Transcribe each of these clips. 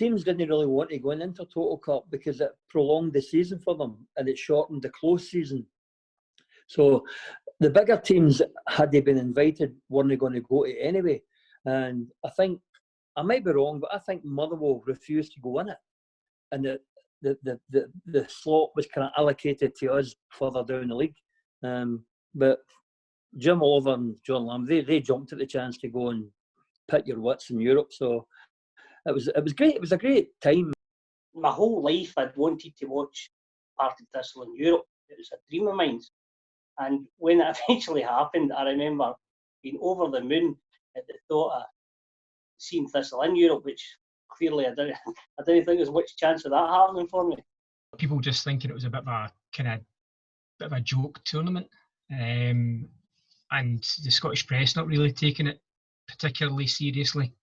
teams didn't really want to go into Intertoto Cup because it prolonged the season for them and it shortened the close season. So the bigger teams, had they been invited, weren't going to go to it anyway. And I think, I might be wrong, but I think Motherwell refused to go in it. And the slot was kind of allocated to us further down the league. But Jim Oliver and John Lamb, they jumped at the chance to go and pit your wits in Europe. So it was great. It was a great time. My whole life I'd wanted to watch Partick Thistle in Europe. It was a dream of mine. And when it eventually happened, I remember being over the moon at the thought of seeing Thistle in Europe, which clearly I didn't think there was much chance of that happening for me. People just thinking it was a bit of a joke tournament, and the Scottish press not really taking it particularly seriously,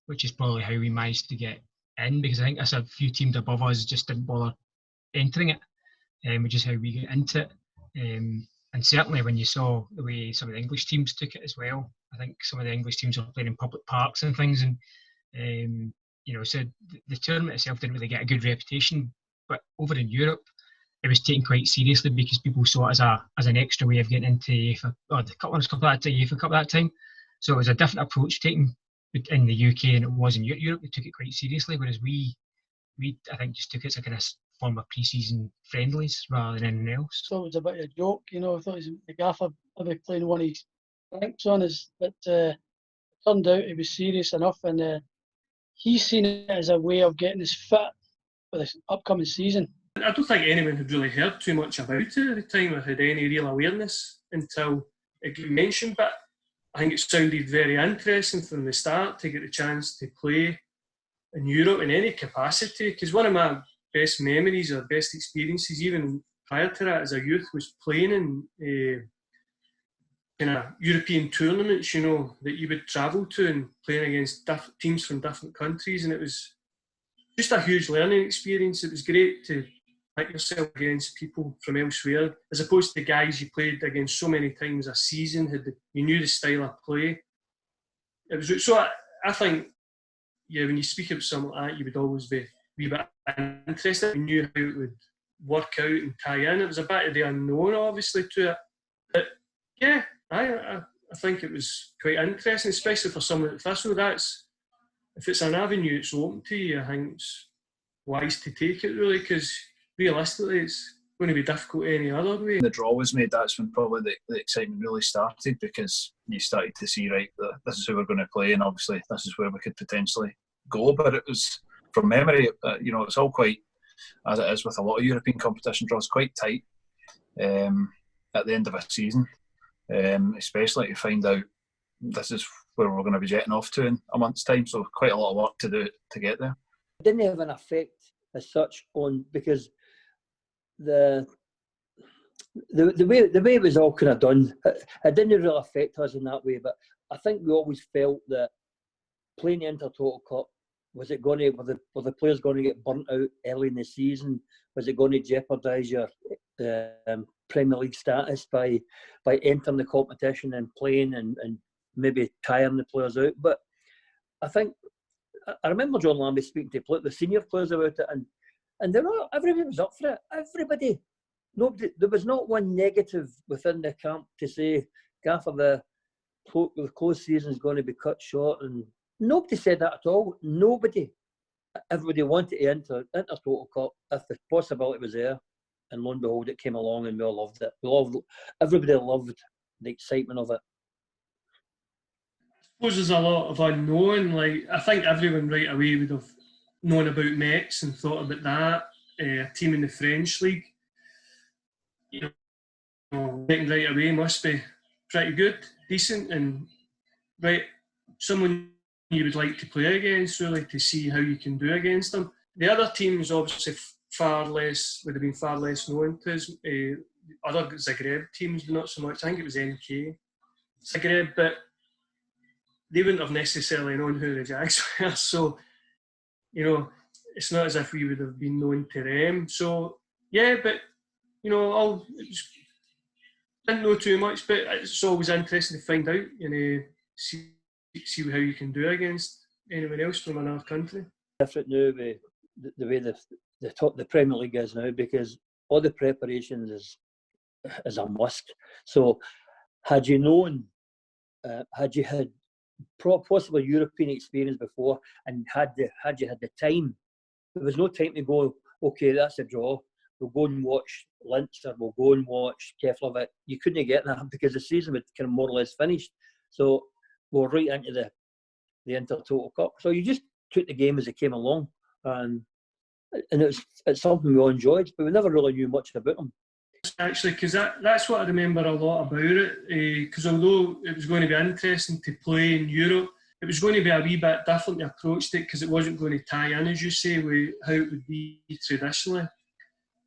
which is probably how we managed to get in, because I think a few teams above us just didn't bother entering it, which is how we get into it. And certainly when you saw the way some of the English teams took it as well, I think some of the English teams were playing in public parks and things, and so the tournament itself didn't really get a good reputation. But over in Europe, it was taken quite seriously because people saw it as an extra way of getting into UEFA, or the UEFA Cup at that time. So it was a different approach taken in the UK than it was in Europe. They took it quite seriously, whereas we I think just took it as a kind of form of pre-season friendlies rather than anything else. So it was a bit of a joke, I thought the gaffer maybe playing one of his pranks on us, but it turned out it was serious enough, and he's seen it as a way of getting us fit for this upcoming season. I don't think anyone had really heard too much about it at the time or had any real awareness until it got mentioned, but I think it sounded very interesting from the start to get the chance to play in Europe in any capacity, because one of my best memories or best experiences even prior to that as a youth was playing in kind of European tournaments, that you would travel to and playing against teams from different countries, and it was just a huge learning experience. It was great to pit yourself against people from elsewhere, as opposed to the guys you played against so many times a season. You knew the style of play. It was so. I think, when you speak about something like that, you would always be a wee bit interested. You knew how it would work out and tie in. It was a bit of the unknown, obviously, to it. But yeah, I think it was quite interesting, especially for someone at Thistle. If it's an avenue it's open to you, I think it's wise to take it, really, because realistically it's going to be difficult any other way. The draw was made, that's when probably the excitement really started, because you started to see, right, this is who we're going to play, and obviously this is where we could potentially go. But it was, from memory, it's all quite, as it is with a lot of European competition draws, quite tight at the end of a season, especially to find out this is where we're going to be jetting off to in a month's time. So quite a lot of work to do to get there. It didn't have an effect as such because the way it was all kind of done, it didn't really affect us in that way. But I think we always felt that playing the Intertoto Cup, were the players going to get burnt out early in the season? Was it going to jeopardise your Premier League status by entering the competition and playing and maybe tiring the players out? But I think I remember John Lambie speaking to the senior players about it, and everybody was up for it. Everybody, nobody. There was not one negative within the camp to say, "Gaffer, the close season is going to be cut short," and nobody said that at all. Nobody. Everybody wanted to enter Intertoto Cup if the possibility was there, and lo and behold, it came along, and we all loved it. Everybody loved the excitement of it. I suppose there's a lot of unknown. I think everyone right away would have known about Metz and thought about that, a team in the French league. Thinking right away must be pretty good, decent, and right, someone you would like to play against, really, to see how you can do against them. The other teams obviously would have been far less known to us. Other Zagreb teams, but not so much. I think it was NK Zagreb, but they wouldn't have necessarily known who the Jags were. So, it's not as if we would have been known to them. So, yeah, but, didn't know too much, but it's always interesting to find out, see how you can do against anyone else from another country. different now with the way the Premier League is now, because all the preparations is a must. So had you known, had you had possibly European experience before, and had you had the time, there was no time to go, okay, that's a draw, we'll go and watch Leinster, we'll go and watch Keflavik. You couldn't get that because the season was kind of more or less finished. So we're right into the Intertoto Cup. So you just took the game as it came along, and it's something we all enjoyed, but we never really knew much about them. Actually, because that's what I remember a lot about it. Because although it was going to be interesting to play in Europe, it was going to be a wee bit different to approach it, because it wasn't going to tie in, as you say, with how it would be traditionally.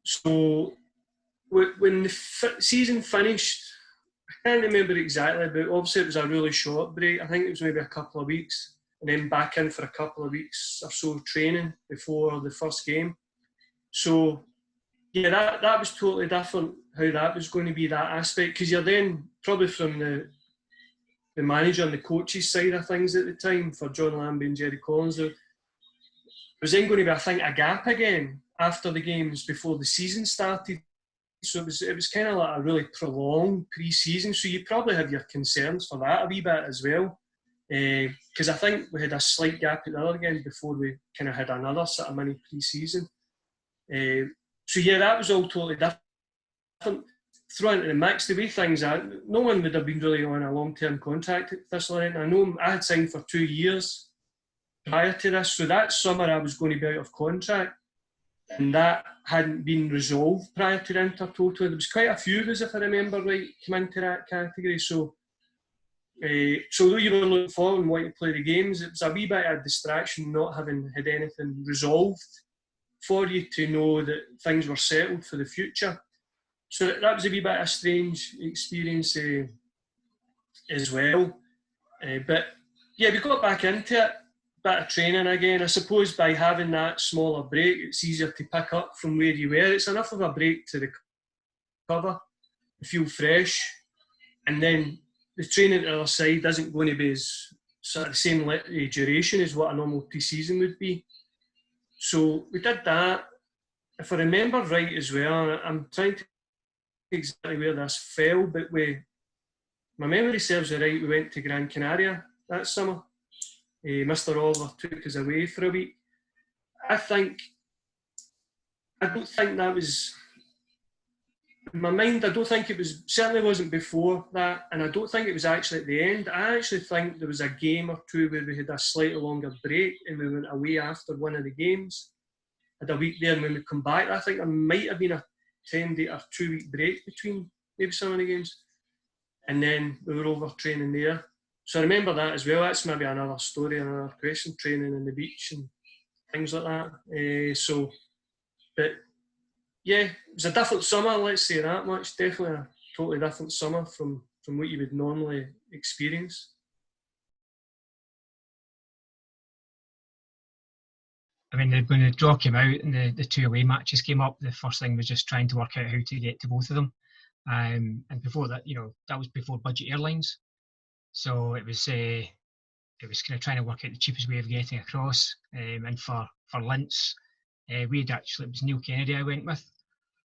So when the season finished, I can't remember exactly, but obviously it was a really short break. I think it was maybe a couple of weeks, and then back in for a couple of weeks or so training before the first game. So yeah, that was totally different, how that was going to be, that aspect, because you're then probably from the manager and the coaches side of things at the time, for John Lambie and Jerry Collins, there was then going to be, I think, a gap again after the games before the season started. So it was kind of like a really prolonged pre-season. So you probably have your concerns for that a wee bit as well, because I think we had a slight gap at the other game before we kind of had another sort of mini pre-season. So yeah, that was all totally different. Throw into the mix, the way things are, no one would have been really on a long-term contract at Thistle. I know I had signed for 2 years prior to this, so that summer I was going to be out of contract, and that hadn't been resolved prior to the Intertoto. There was quite a few of us, if I remember right, come into that category. So although you were looking forward and wanting to play the games, it was a wee bit of a distraction not having had anything resolved for you to know that things were settled for the future. So that was a wee bit of a strange experience as well. But yeah, we got back into it, bit of training again. I suppose by having that smaller break, it's easier to pick up from where you were. It's enough of a break to recover, feel fresh, and then the training to the other side isn't going to be as sort of the same duration as what a normal pre-season would be. So we did that. If I remember right as well, I'm trying to exactly where this fell, but my memory serves me right, we went to Gran Canaria that summer. Mr. Oliver took us away for a week. I don't think that was, in my mind, I don't think it was, certainly wasn't before that, and I don't think it was actually at the end. I actually think there was a game or two where we had a slightly longer break and we went away after one of the games. Had a week there, and when we come back, I think there might have been a 10-day or 2-week break between maybe some of the games, and then we were over training there. So I remember that as well. That's maybe another story, another question, training on the beach and things like that. But yeah, it was a different summer, let's say that much. Definitely a totally different summer from what you would normally experience. I mean, when the draw came out and the 2 away matches came up, the first thing was just trying to work out how to get to both of them. And before that, that was before budget airlines. So it was kind of trying to work out the cheapest way of getting across. And for Linz, it was Neil Kennedy I went with.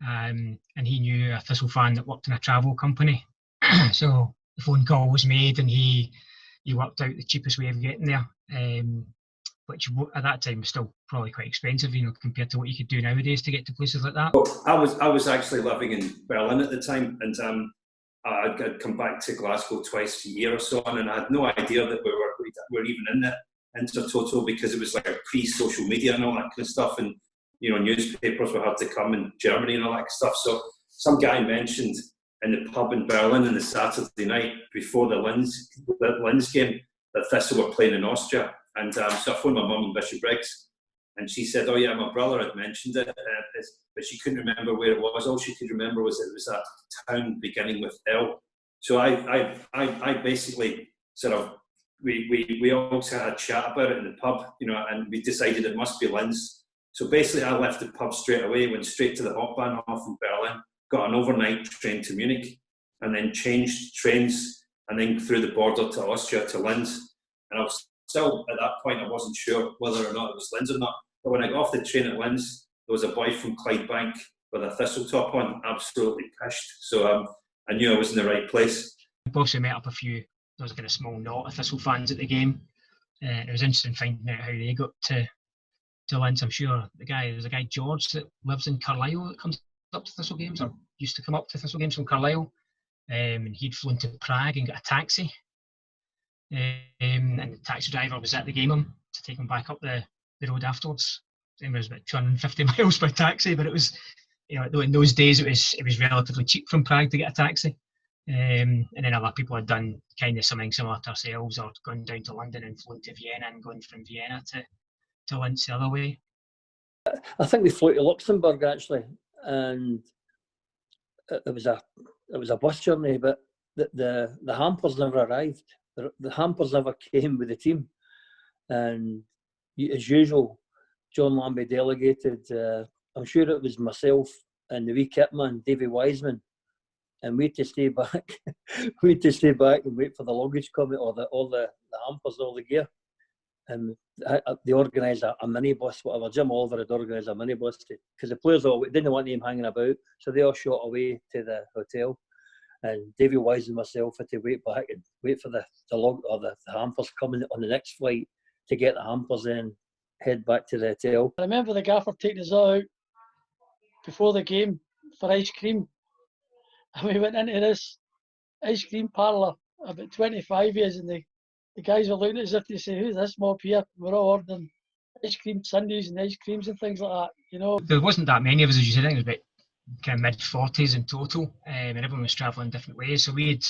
And he knew a Thistle fan that worked in a travel company. So the phone call was made and he worked out the cheapest way of getting there. Which at that time was still probably quite expensive, compared to what you could do nowadays to get to places like that. Well, I was actually living in Berlin at the time, and I'd come back to Glasgow twice a year or so, and I had no idea that we were even in the Intertoto, because it was like a pre-social media and all that kind of stuff, and newspapers were hard to come in Germany and all that kind of stuff. So some guy mentioned in the pub in Berlin on the Saturday night before the Linz game that Thistle were playing in Austria. And so I phoned my mum in Bishopbriggs, and she said, "Oh yeah, my brother had mentioned it, but she couldn't remember where it was. All she could remember was it was a town beginning with L." So I basically sort of we also had a chat about it in the pub, and we decided it must be Linz. So basically, I left the pub straight away, went straight to the Hauptbahnhof in Berlin, got an overnight train to Munich, and then changed trains, and then through the border to Austria to Linz. And I was still, at that point, I wasn't sure whether or not it was Linz or not. But when I got off the train at Linz, there was a boy from Clydebank with a Thistle top on, absolutely pissed. So I knew I was in the right place. We've also met up a few, there was a kind of small knot of Thistle fans at the game. It was interesting finding out how they got to Linz. I'm sure there's a guy, George, that lives in Carlisle that comes up to Thistle games, or used to come up to Thistle games from Carlisle. And he'd flown to Prague and got a taxi. And the taxi driver was at the game to take him back up the road afterwards. It was about 250 miles by taxi, but it was, in those days it was relatively cheap from Prague to get a taxi. And then other people had done kind of something similar to ourselves, or gone down to London and flown to Vienna and gone from Vienna to Linz the other way. I think we flew to Luxembourg actually, and it was a bus journey, but the hampers never arrived. The hampers never came with the team, and as usual, John Lambie delegated. I'm sure it was myself and the wee kit man, Davy Wiseman, and we had to stay back. We had to stay back and wait for the luggage coming, or all the hampers, all the gear. And they organised a minibus, whatever. Jim Oliver had organised a minibus because the players didn't want them hanging about, so they all shot away to the hotel. And Davy Wise and myself had to wait back and wait for the hampers coming on the next flight to get the hampers in, head back to the hotel. I remember the gaffer taking us all out before the game for ice cream. And we went into this ice cream parlour, about 25 years, and the guys were looking as if they say, "Who's this mob here?" We're all ordering ice cream sundaes and ice creams and things like that, There wasn't that many of us, as you said. I think it was about kind of mid-40s in total, and everyone was travelling different ways. So we'd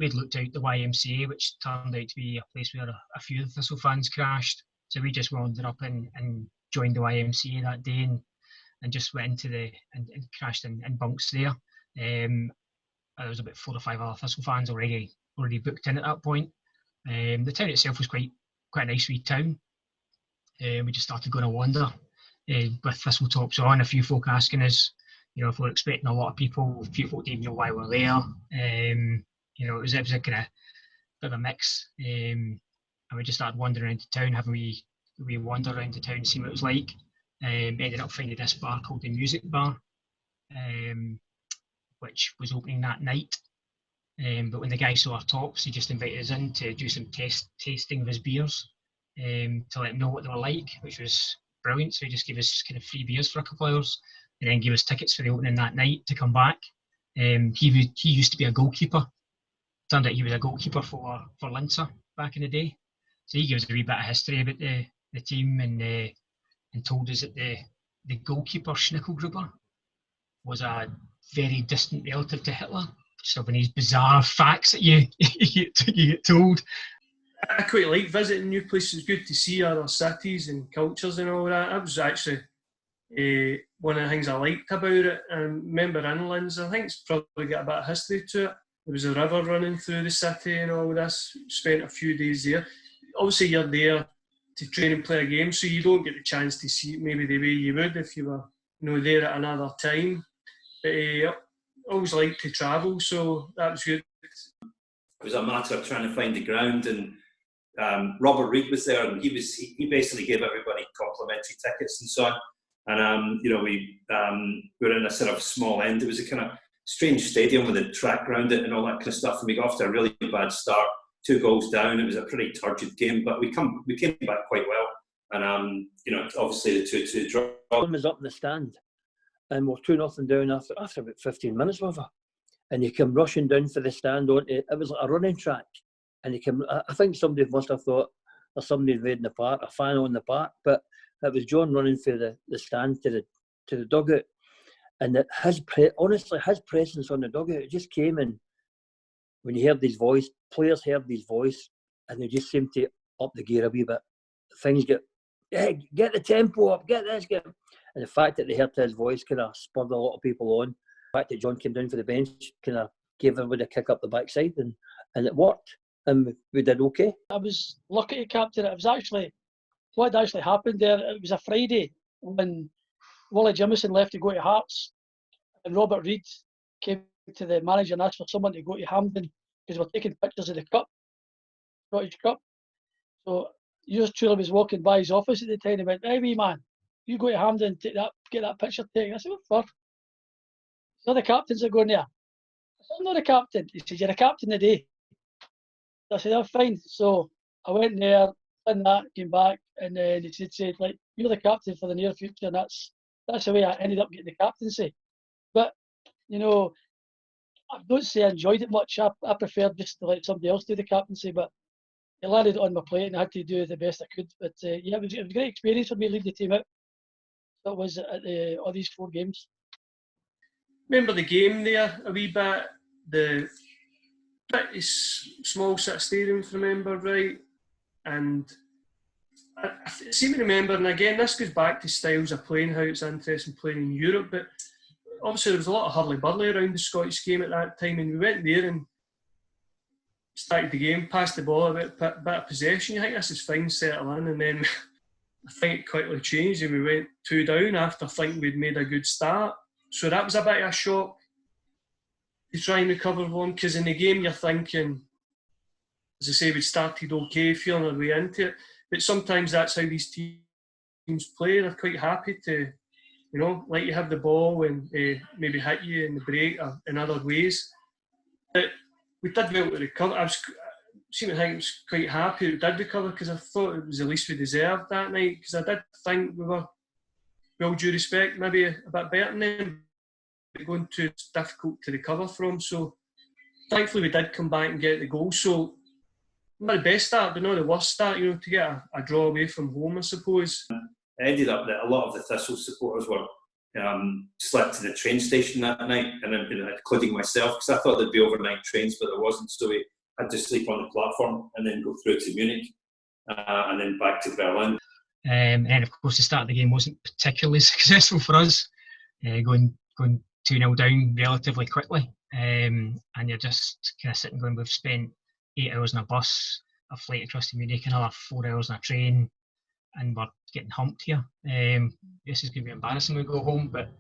looked out the YMCA, which turned out to be a place where a few of the Thistle fans crashed. So we just wandered up and joined the YMCA that day and just went into and crashed in bunks there. There was about 4 or 5 other Thistle fans already booked in at that point. The town itself was quite a nice wee town. We just started going to wander with Thistle tops on. A few folk asking us, if we're expecting a lot of people. A few folk didn't know why we're there. It was a kind of bit of a mix. And we just started wandering around the town, having we wander around the town and see what it was like. Ended up finding this bar called the Music Bar, which was opening that night. But when the guy saw our tops, he just invited us in to do some tasting of his beers, to let him know what they were like, which was brilliant. So he just gave us kind of free beers for a couple of hours, and then gave us tickets for the opening that night to come back. He used to be a goalkeeper. Turned out he was a goalkeeper for Linzer back in the day. So he gave us a wee bit of history about the team and told us that the goalkeeper Schnickelgruber was a very distant relative to Hitler. So when these bizarre facts that you get told. I quite like visiting new places. It's good to see other cities and cultures and all that. That was actually one of the things I liked about it. I remember in Linz, I think it's probably got a bit of history to it. There was a river running through the city and all this. Spent a few days there. Obviously you're there to train and play a game, so you don't get the chance to see it maybe the way you would if you were there at another time. But I always liked to travel, so that was good. It was a matter of trying to find the ground, and Robert Reid was there, and he basically gave everybody complimentary tickets and so on. And we were in a sort of small end. It was a kind of strange stadium with a track around it and all that kind of stuff. And we got off to a really bad start, 2 goals down. It was a pretty turgid game, but we came back quite well. And obviously the 2-2 draw. One was up in the stand, and we're 2-0 down after about 15 minutes, whatever. And he came rushing down for the stand onto it. It was like a running track, and he came. I think somebody must have thought there's somebody invading the park, a fan on the park, but it was John running for the stand to the dugout. And his presence on the dugout, it just came in. When you heard his voice, players heard his voice, and they just seemed to up the gear a wee bit. Things get the tempo up, get this, get. And the fact that they heard his voice kind of spurred a lot of people on. The fact that John came down for the bench kind of gave everybody a kick up the backside, and it worked, and we did okay. I was lucky to captain it. It was actually, what actually happened there, it was a Friday when Wally Jimison left to go to Hearts, and Robert Reid came to the manager and asked for someone to go to Hampden because we're taking pictures of the cup, Scottish Cup. So yours truly was walking by his office at the time and went, "Hey, wee man, you go to Hampden and take that, get that picture taken." I said, "What for?" "So the captains are going there." I said, "I'm not a captain." He said, "You're a captain today." I said, "Oh, fine." So I went there, done that, came back, and then he said, like, "You're the captain for the near future," and that's the way I ended up getting the captaincy. But, you know, I don't say I enjoyed it much. I preferred just to let somebody else do the captaincy, but it landed on my plate and I had to do the best I could. But yeah, it was a great experience for me to lead the team out. That was at all these 4 games. Remember the game there a wee bit, the pretty small sort of stadium, if I remember right, and I seem to remember, and again this goes back to styles of playing, how it's interesting playing in Europe, but obviously there was a lot of hurly-burly around the Scottish game at that time, and we went there and started the game, passed the ball, a bit of possession. You think this is fine, settle in, and then I think it quickly changed and we went 2 down after thinking we'd made a good start. So that was a bit of a shock to try and recover one, because in the game you're thinking, as I say, we started okay, feeling our way into it, but sometimes that's how these teams play. They're quite happy to, you know, let you have the ball and maybe hit you in the break or in other ways. But we did well to recover. I seem to think I was quite happy we did recover, because I thought it was the least we deserved that night, because I did think we were, with all due respect, maybe a bit better than them, but going too difficult to recover from. So thankfully we did come back and get the goal. So not the best start, but not the worst start, you know, to get a draw away from home, I suppose. It ended up that a lot of the Thistle supporters were slept in the train station that night, and including myself, because I thought there'd be overnight trains, but there wasn't, so we had to sleep on the platform and then go through to Munich and then back to Berlin. And of course the start of the game wasn't particularly successful for us, going 2-0 down relatively quickly, and you're just kind of sitting going, we've spent 8 hours in a bus, a flight across to Munich, another 4 hours in a train, and we're getting humped here. This is going to be embarrassing when we go home, but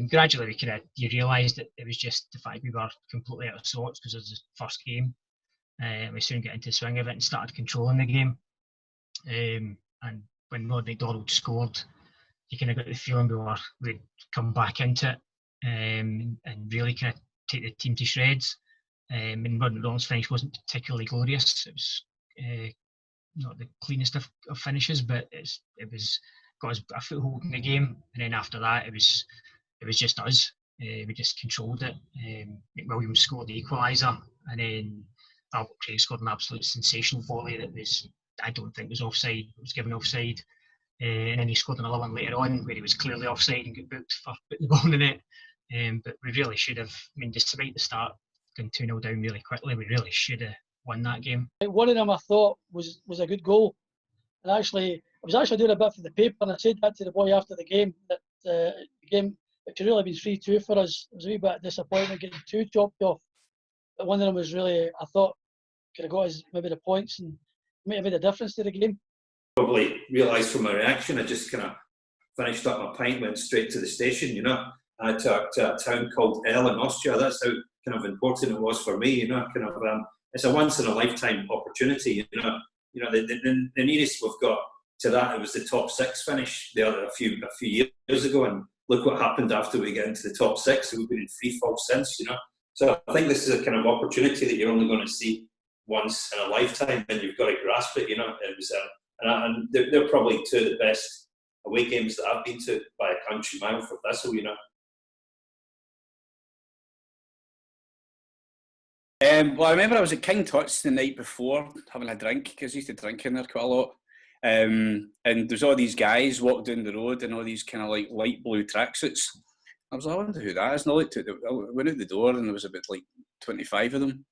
gradually you realised that it was just the fact we were completely out of sorts because it was the first game. We soon got into the swing of it and started controlling the game. And when Rod McDonald scored, you kind of got the feeling we'd come back into it and really kind of take the team to shreds. And Rod McDonald's finish wasn't particularly glorious. It was not the cleanest of finishes, but it was got us a foothold in the game. And then after that, it was just us. We just controlled it. McWilliams scored the equaliser, and then Albert Craig scored an absolute sensational volley that I don't think was offside. It was given offside. And then he scored another one later on where he was clearly offside and got booked for putting the ball in the net. But we really should have, despite the start going 2-0 down really quickly, we really should have won that game. One of them I thought was a good goal. And actually, I was actually doing a bit for the paper, and I said that to the boy after the game, that the game, which had really been 3-2 for us, it was a wee bit of disappointment getting 2 chopped off. But one of them was really, I thought, could have got us maybe the points and might have made a difference to the game. Probably realised from my reaction, I just kind of finished up my pint, went straight to the station, you know. I took to a town called El in Austria. That's how kind of important it was for me, you know. Kind of, it's a once in a lifetime opportunity, you know. You know, the nearest we've got to that, it was the top 6 finish a few years ago, and look what happened after we get into the top 6. We've been in free fall since, you know. So I think this is a kind of opportunity that you're only going to see once in a lifetime, and you've got to grasp it, you know. It was, and they're probably 2 of the best away games that I've been to by a country mile for Thistle, you know. Well, I remember I was at King Tut's the night before having a drink, because I used to drink in there quite a lot. And there's all these guys walk down the road in all these kind of like light blue tracksuits. I was like, I wonder who that is. And I went out the door and there was about like 25 of them.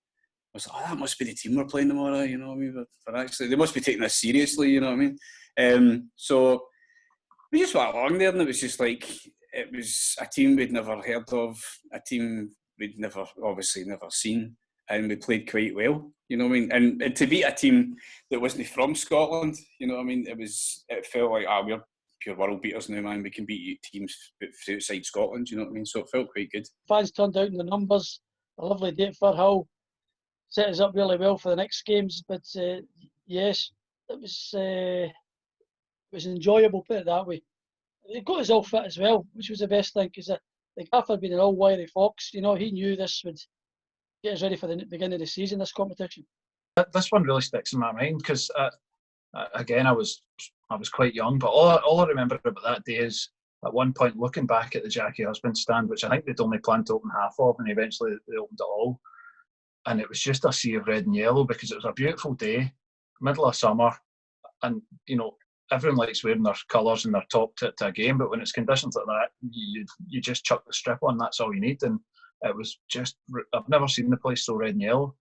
I was like, oh, that must be the team we're playing tomorrow, you know what I mean? But actually, they must be taking this seriously, you know what I mean? So we just went along there, and it was just like, it was a team we'd never heard of, a team we'd obviously never seen, and we played quite well, you know what I mean? And to beat a team that wasn't from Scotland, you know what I mean? It felt like, we're pure world beaters now, man. We can beat teams outside Scotland, you know what I mean? So it felt quite good. Fans turned out in the numbers. A lovely day at Firhill. Set us up really well for the next games. But yes, it was enjoyable, put it that way. They got us all fit as well, which was the best thing, because the gaffer being an all-wiry fox, he knew this would get us ready for the beginning of the season, this competition. This one really sticks in my mind because, again, I was quite young, but all I remember about that day is at one point looking back at the Jackie Husband stand, which I think they'd only planned to open half of, and eventually they opened it all. And it was just a sea of red and yellow because it was a beautiful day, middle of summer, and everyone likes wearing their colours and their top to a game, but when it's conditions like that, you just chuck the strip on. That's all you need, and it was just. I've never seen the place so red and yellow,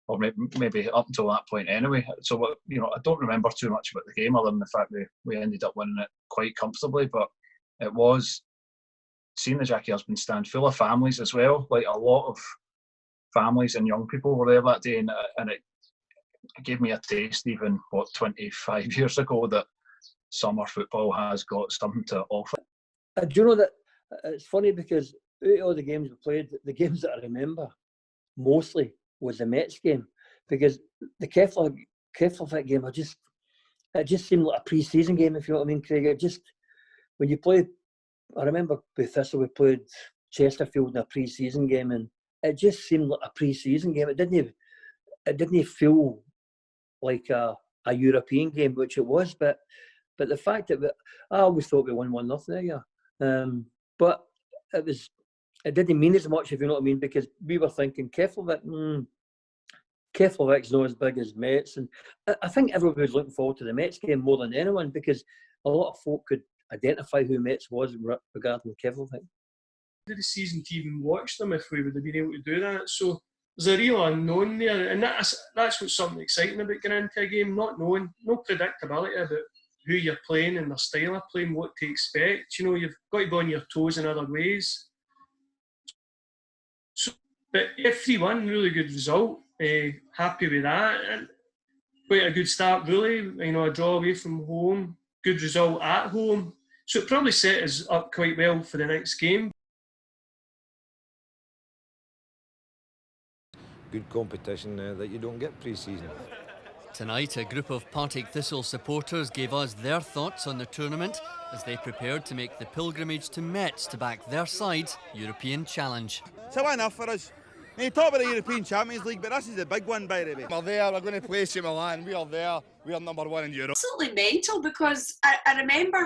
or maybe up until that point anyway. So I don't remember too much about the game other than the fact we ended up winning it quite comfortably. But it was seeing the Jackie Husband stand full of families as well. Like a lot of families and young people were there that day, and it gave me a taste, even 25 years ago, that summer football has got something to offer. Do you know that it's funny because out of all the games we played, the games that I remember mostly was the Metz game, because the Keflavik game, it just seemed like a pre-season game, if you know what I mean, Craig. It just, when you play, I remember with Thistle we played Chesterfield in a pre-season game, and it just seemed like a pre-season game. It didn't feel like a European game, which it was, but the fact that I always thought we won 1-0 there, yeah. But it didn't mean as much, if you know what I mean, because we were thinking Keflavik's not as big as Metz, and I think everybody was looking forward to the Metz game more than anyone, because a lot of folk could identify who Metz was regarding Keflavik. Did the season to even watch them if we would have been able to do that? So there's a real unknown there, and that's what's something exciting about getting into a game, not knowing, no predictability about who you're playing and their style of playing, what to expect. You've got to be on your toes in other ways. So, but 3-1, really good result. Happy with that. And quite a good start, really. A draw away from home, good result at home. So it probably set us up quite well for the next game. Good competition that you don't get pre-season. Tonight, a group of Partick Thistle supporters gave us their thoughts on the tournament as they prepared to make the pilgrimage to Metz to back their side's European challenge. It's a win-off for us. You talk about the European Champions League, but this is the big one, by the way. We're there, we're going to play AC Milan, we are there, we are number one in Europe. Absolutely mental, because I remember,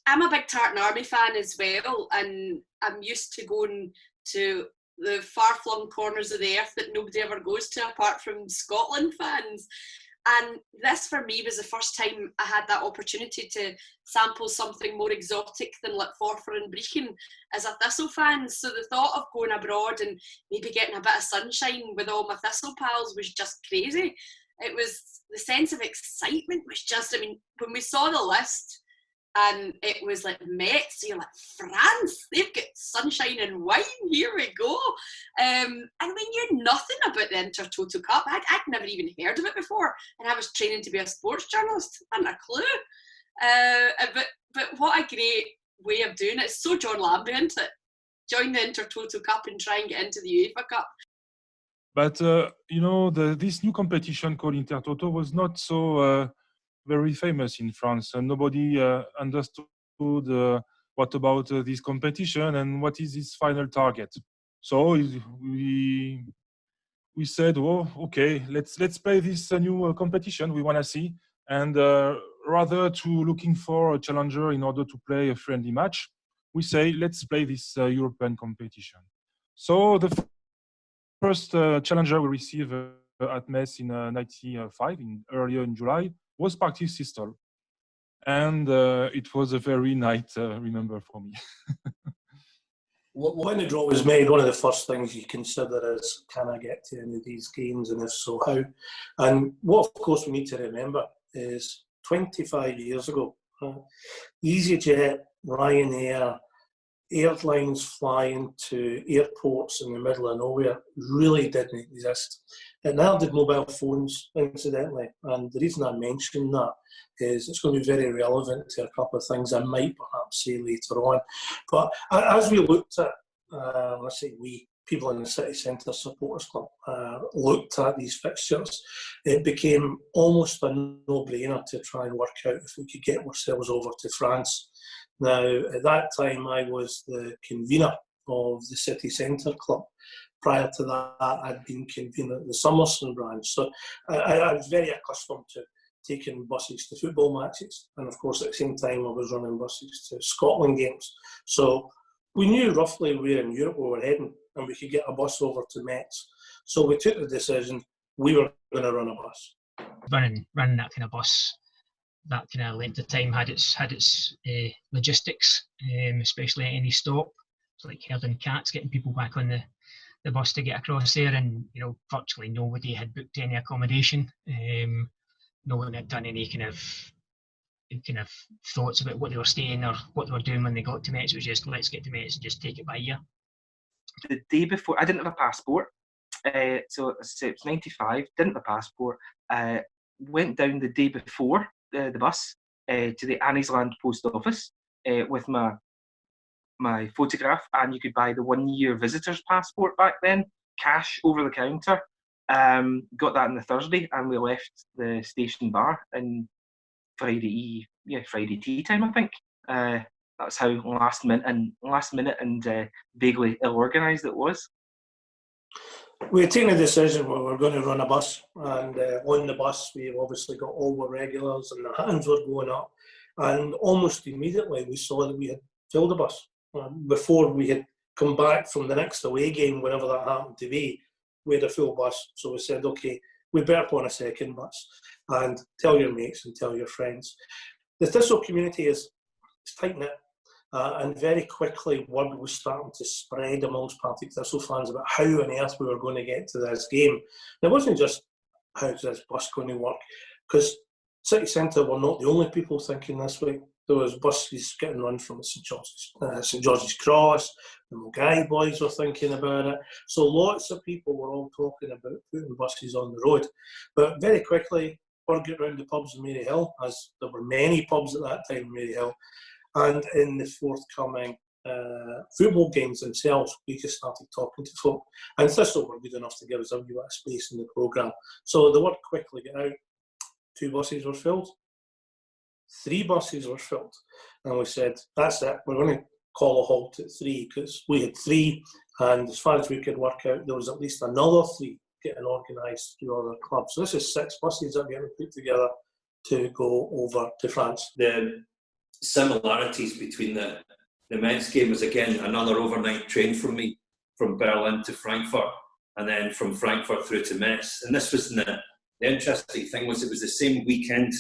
I'm a big Tartan Army fan as well, and I'm used to going to the far-flung corners of the earth that nobody ever goes to apart from Scotland fans. And this for me was the first time I had that opportunity to sample something more exotic than Forfar and Brechin as a Thistle fan. So the thought of going abroad and maybe getting a bit of sunshine with all my Thistle pals was just crazy. It was, the sense of excitement was just, when we saw the list and it was like Metz, you're like, France, they've got sunshine and wine, here we go. And we knew nothing about the Intertoto Cup. I'd never even heard of it before, and I was training to be a sports journalist. I hadn't a clue. But what a great way of doing it. It's so John Lambie, isn't it? Join the Intertoto Cup and try and get into the UEFA Cup. But, this new competition called Intertoto was not so very famous in France, and nobody understood what about this competition and what is its final target. So we said, oh, okay, let's play this new competition we want to see, and rather to looking for a challenger in order to play a friendly match, we say let's play this European competition. So the first challenger we received at Metz in '95, earlier in July, was Partick Thistle, and it was a very nice remember for me. When the draw was made, one of the first things you consider is, can I get to any of these games, and if so, how? And what, of course, we need to remember is 25 years ago, EasyJet, Ryanair, airlines flying to airports in the middle of nowhere really didn't exist. And now did mobile phones, incidentally. And the reason I mention that is it's going to be very relevant to a couple of things I might perhaps say later on. But as we looked at, let's say we, people in the city centre supporters club looked at these fixtures, it became almost a no-brainer to try and work out if we could get ourselves over to France. Now, at that time, I was the convener of the city centre club. Prior to that, I'd been convener at the Summerson branch. So I was very accustomed to taking buses to football matches. And of course, at the same time, I was running buses to Scotland games. So we knew roughly where in Europe we were heading, and we could get a bus over to Metz. So we took the decision we were going to run a bus. Running that kind of bus, that kind of length of time had its logistics, especially at any stop. So like herding cats, getting people back on the bus to get across there, and virtually nobody had booked any accommodation. No one had done any kind of thoughts about what they were staying or what they were doing when they got to Metz. It was just, let's get to Metz and just take it by ear. The day before, I didn't have a passport, so it was 95, didn't have a passport. Went down the day before the bus to the Anniesland post office with my photograph, and you could buy the 1 year visitor's passport back then, cash over the counter. Got that on the Thursday, and we left the station bar in Friday tea time, I think. That's how last minute and vaguely ill-organised it was. We had taken a decision where we were going to run a bus, and on the bus we obviously got all the regulars, and the hands were going up, and almost immediately we saw that we had filled the bus. Before we had come back from the next away game, whenever that happened to be, we had a full bus. So we said, okay, we better put on a second bus, and tell your mates and tell your friends. The Thistle community is tight-knit, and very quickly word was starting to spread amongst Partick Thistle fans about how on earth we were going to get to this game. And it wasn't just how's this bus going to work, because City Centre were not the only people thinking this way. There was buses getting run from St George's Cross, the Mulgai boys were thinking about it. So lots of people were all talking about putting buses on the road. But very quickly, word got round the pubs in Maryhill, as there were many pubs at that time in Maryhill. And in the forthcoming football games themselves, we just started talking to folk. And Thistle were good enough to give us a wee bit of space in the programme. So the word quickly got out. 2 buses were filled. 3 buses were filled. And we said, that's it, we're going to call a halt at 3, because we had 3, and as far as we could work out, there was at least another 3 getting organised through other clubs. So this is 6 buses that are getting put together to go over to France. The similarities between the Metz game was, again, another overnight train for me from Berlin to Frankfurt, and then from Frankfurt through to Metz. And this was the interesting thing was it was the same weekend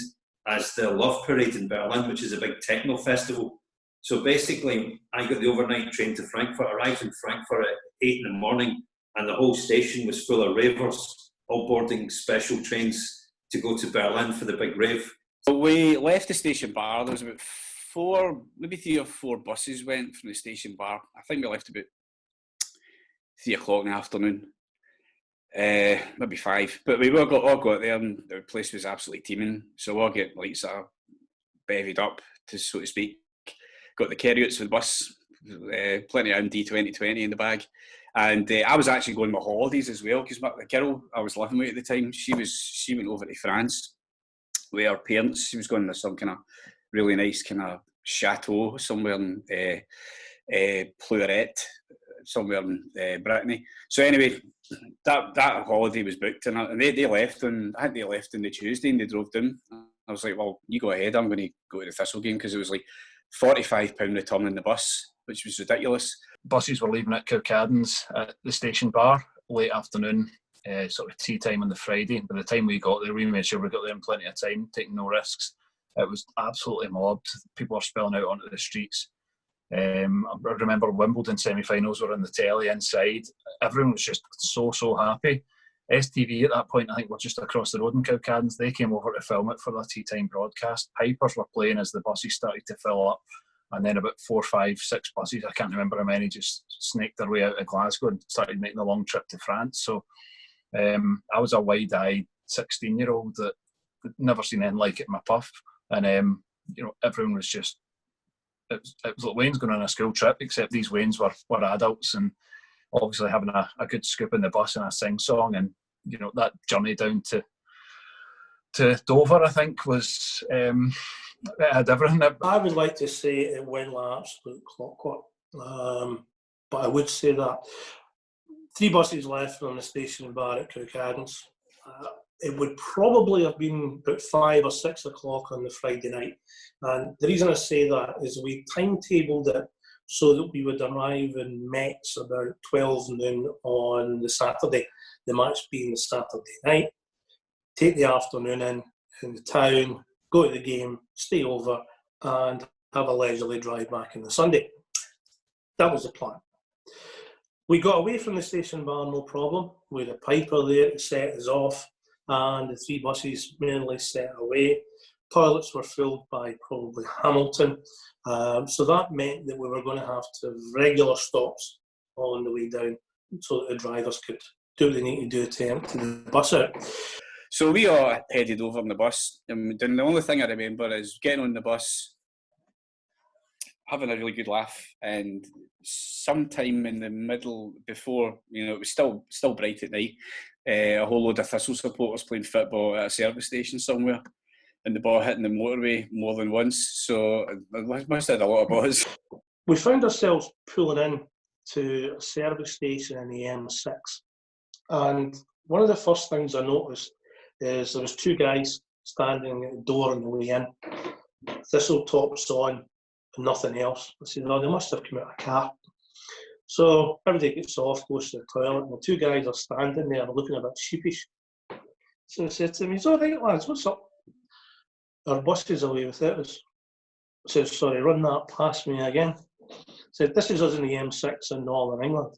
as the Love Parade in Berlin, which is a big techno festival. So basically, I got the overnight train to Frankfurt, arrived in Frankfurt at 8 in the morning, and the whole station was full of ravers, all boarding special trains to go to Berlin for the big rave. So we left the station bar. There was about 4, maybe 3 or 4 buses went from the station bar. I think we left about 3 o'clock in the afternoon. Maybe 5, but we all got there, and the place was absolutely teeming. So we'll get lights that are bevied up, so to speak. Got the carriots for the bus, plenty of MD 2020 in the bag, and I was actually going on my holidays as well, because the girl I was living with at the time, she went over to France with her parents. She was going to some kind of really nice kind of chateau somewhere in Pleuret, somewhere in Brittany. So anyway, that holiday was booked, and they left on, I think they left on the Tuesday, and they drove down. I was like, well, you go ahead, I'm going to go to the Thistle game, because it was like £45 return in the bus, which was ridiculous. Buses were leaving at Kirkcaldy's at the station bar late afternoon, sort of tea time on the Friday. By the time we got there, we made sure we got there in plenty of time, taking no risks. It was absolutely mobbed. People were spilling out onto the streets. I remember Wimbledon semi-finals were on the telly inside. Everyone was just so happy. STV at that point, I think, were just across the road in Kirkcaldy's. They came over to film it for their tea time broadcast. Pipers were playing as the buses started to fill up, and then about 4, 5, 6 buses, I can't remember how many, just snaked their way out of Glasgow and started making the long trip to France. So I was a wide-eyed 16-year-old that never seen anything like it in my puff, and everyone was just, it was like Wayne's going on a school trip, except these Waynes were adults, and obviously having a good scoop in the bus and a sing-song, and you know, that journey down to Dover, I think, was it had everything. I would like to say it went like absolute clockwork, but I would say that 3 buses left from the station bar at Cookadens. It would probably have been about 5 or 6 o'clock on the Friday night, and the reason I say that is we timetabled it so that we would arrive in Metz about 12 noon on the Saturday, the match being the Saturday night, take the afternoon in the town, go to the game, stay over, and have a leisurely drive back on the Sunday. That was the plan. We got away from the station bar, no problem. We had a piper there to set us off, and the 3 buses mainly set away. Toilets were filled by probably Hamilton, so that meant that we were going to have to have regular stops on the way down so that the drivers could do what they need to do to empty the bus out. So we all headed over on the bus, and the only thing I remember is getting on the bus, having a really good laugh, and sometime in the middle, before, you know, it was still bright at night, a whole load of Thistle supporters playing football at a service station somewhere, and the ball hitting the motorway more than once, so it must have had a lot of buzz. We found ourselves pulling in to a service station in the M6, and one of the first things I noticed is there was 2 guys standing at the door on the way in, Thistle tops on, and nothing else. I said, oh, they must have come out of a car. So everybody gets off, goes to the toilet, and the 2 guys are standing there looking a bit sheepish. So I said to them, he's all right, lads, what's up? Our bus is away without us. I said, sorry, run that past me again. I said, this is us in the M6 in Northern England.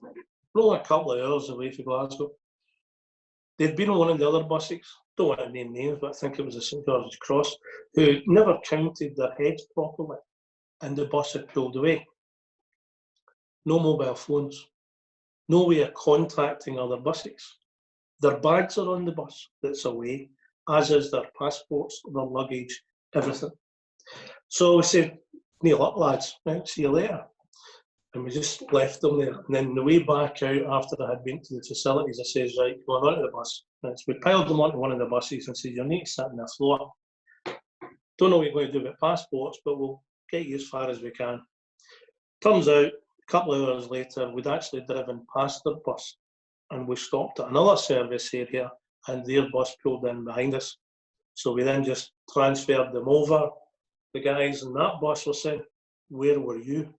We're only a couple of hours away from Glasgow. They'd been on one of the other buses, don't want to name names, but I think it was a St George's Cross, who never counted their heads properly, and the bus had pulled away. No mobile phones, no way of contacting other buses. Their bags are on the bus that's away, as is their passports, their luggage, everything. So we said, "Kneel up, lads, right, see you later." And we just left them there. And then the way back out, after I had been to the facilities, I says, right, go on onto the bus. Right, so we piled them onto one of the buses and said, you need to sit on the floor. Don't know what you're going to do with passports, but we'll get you as far as we can. Turns out, a couple of hours later, we'd actually driven past their bus, and we stopped at another service area, and their bus pulled in behind us. So we then just transferred them over. The guys in that bus were saying, where were you?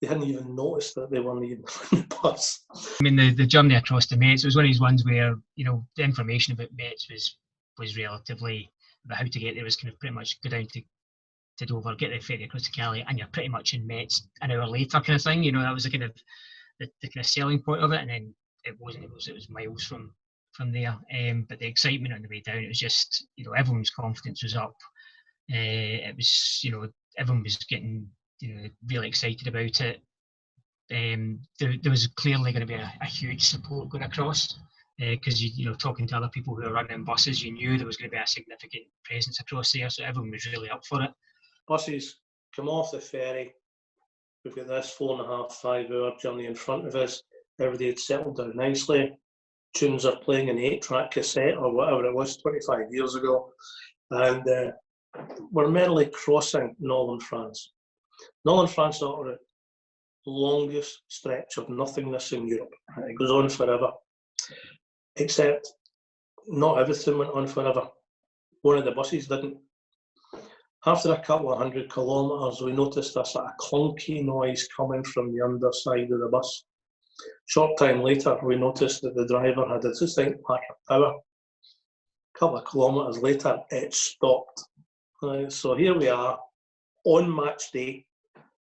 They hadn't even noticed that they weren't even in the bus. I mean, the journey across to Metz was one of these ones where, you know, the information about Metz was relatively, about how to get there was kind of pretty much go down to Dover, get the ferry across to Calais, and you're pretty much in Metz an hour later, kind of thing. You know, that was the kind of the kind of selling point of it. And then it wasn't. It was miles from there. But the excitement on the way down, it was just, you know, everyone's confidence was up. It was, you know, everyone was getting, you know, really excited about it. There was clearly going to be a huge support going across, because you know, talking to other people who were running buses, you knew there was going to be a significant presence across there, so everyone was really up for it. Buses come off the ferry. We've got this 4.5, 5 hour journey in front of us. Everybody had settled down nicely. Tunes are playing an 8-track cassette or whatever it was 25 years ago, and we're merrily crossing Northern France. Northern France is the longest stretch of nothingness in Europe. It goes on forever. Except not everything went on forever. One of the buses didn't. After a couple of 100 kilometres, we noticed a sort of clunky noise coming from the underside of the bus. Short time later, we noticed that the driver had a distinct lack of power. A couple of kilometres later, it stopped. So here we are on match day,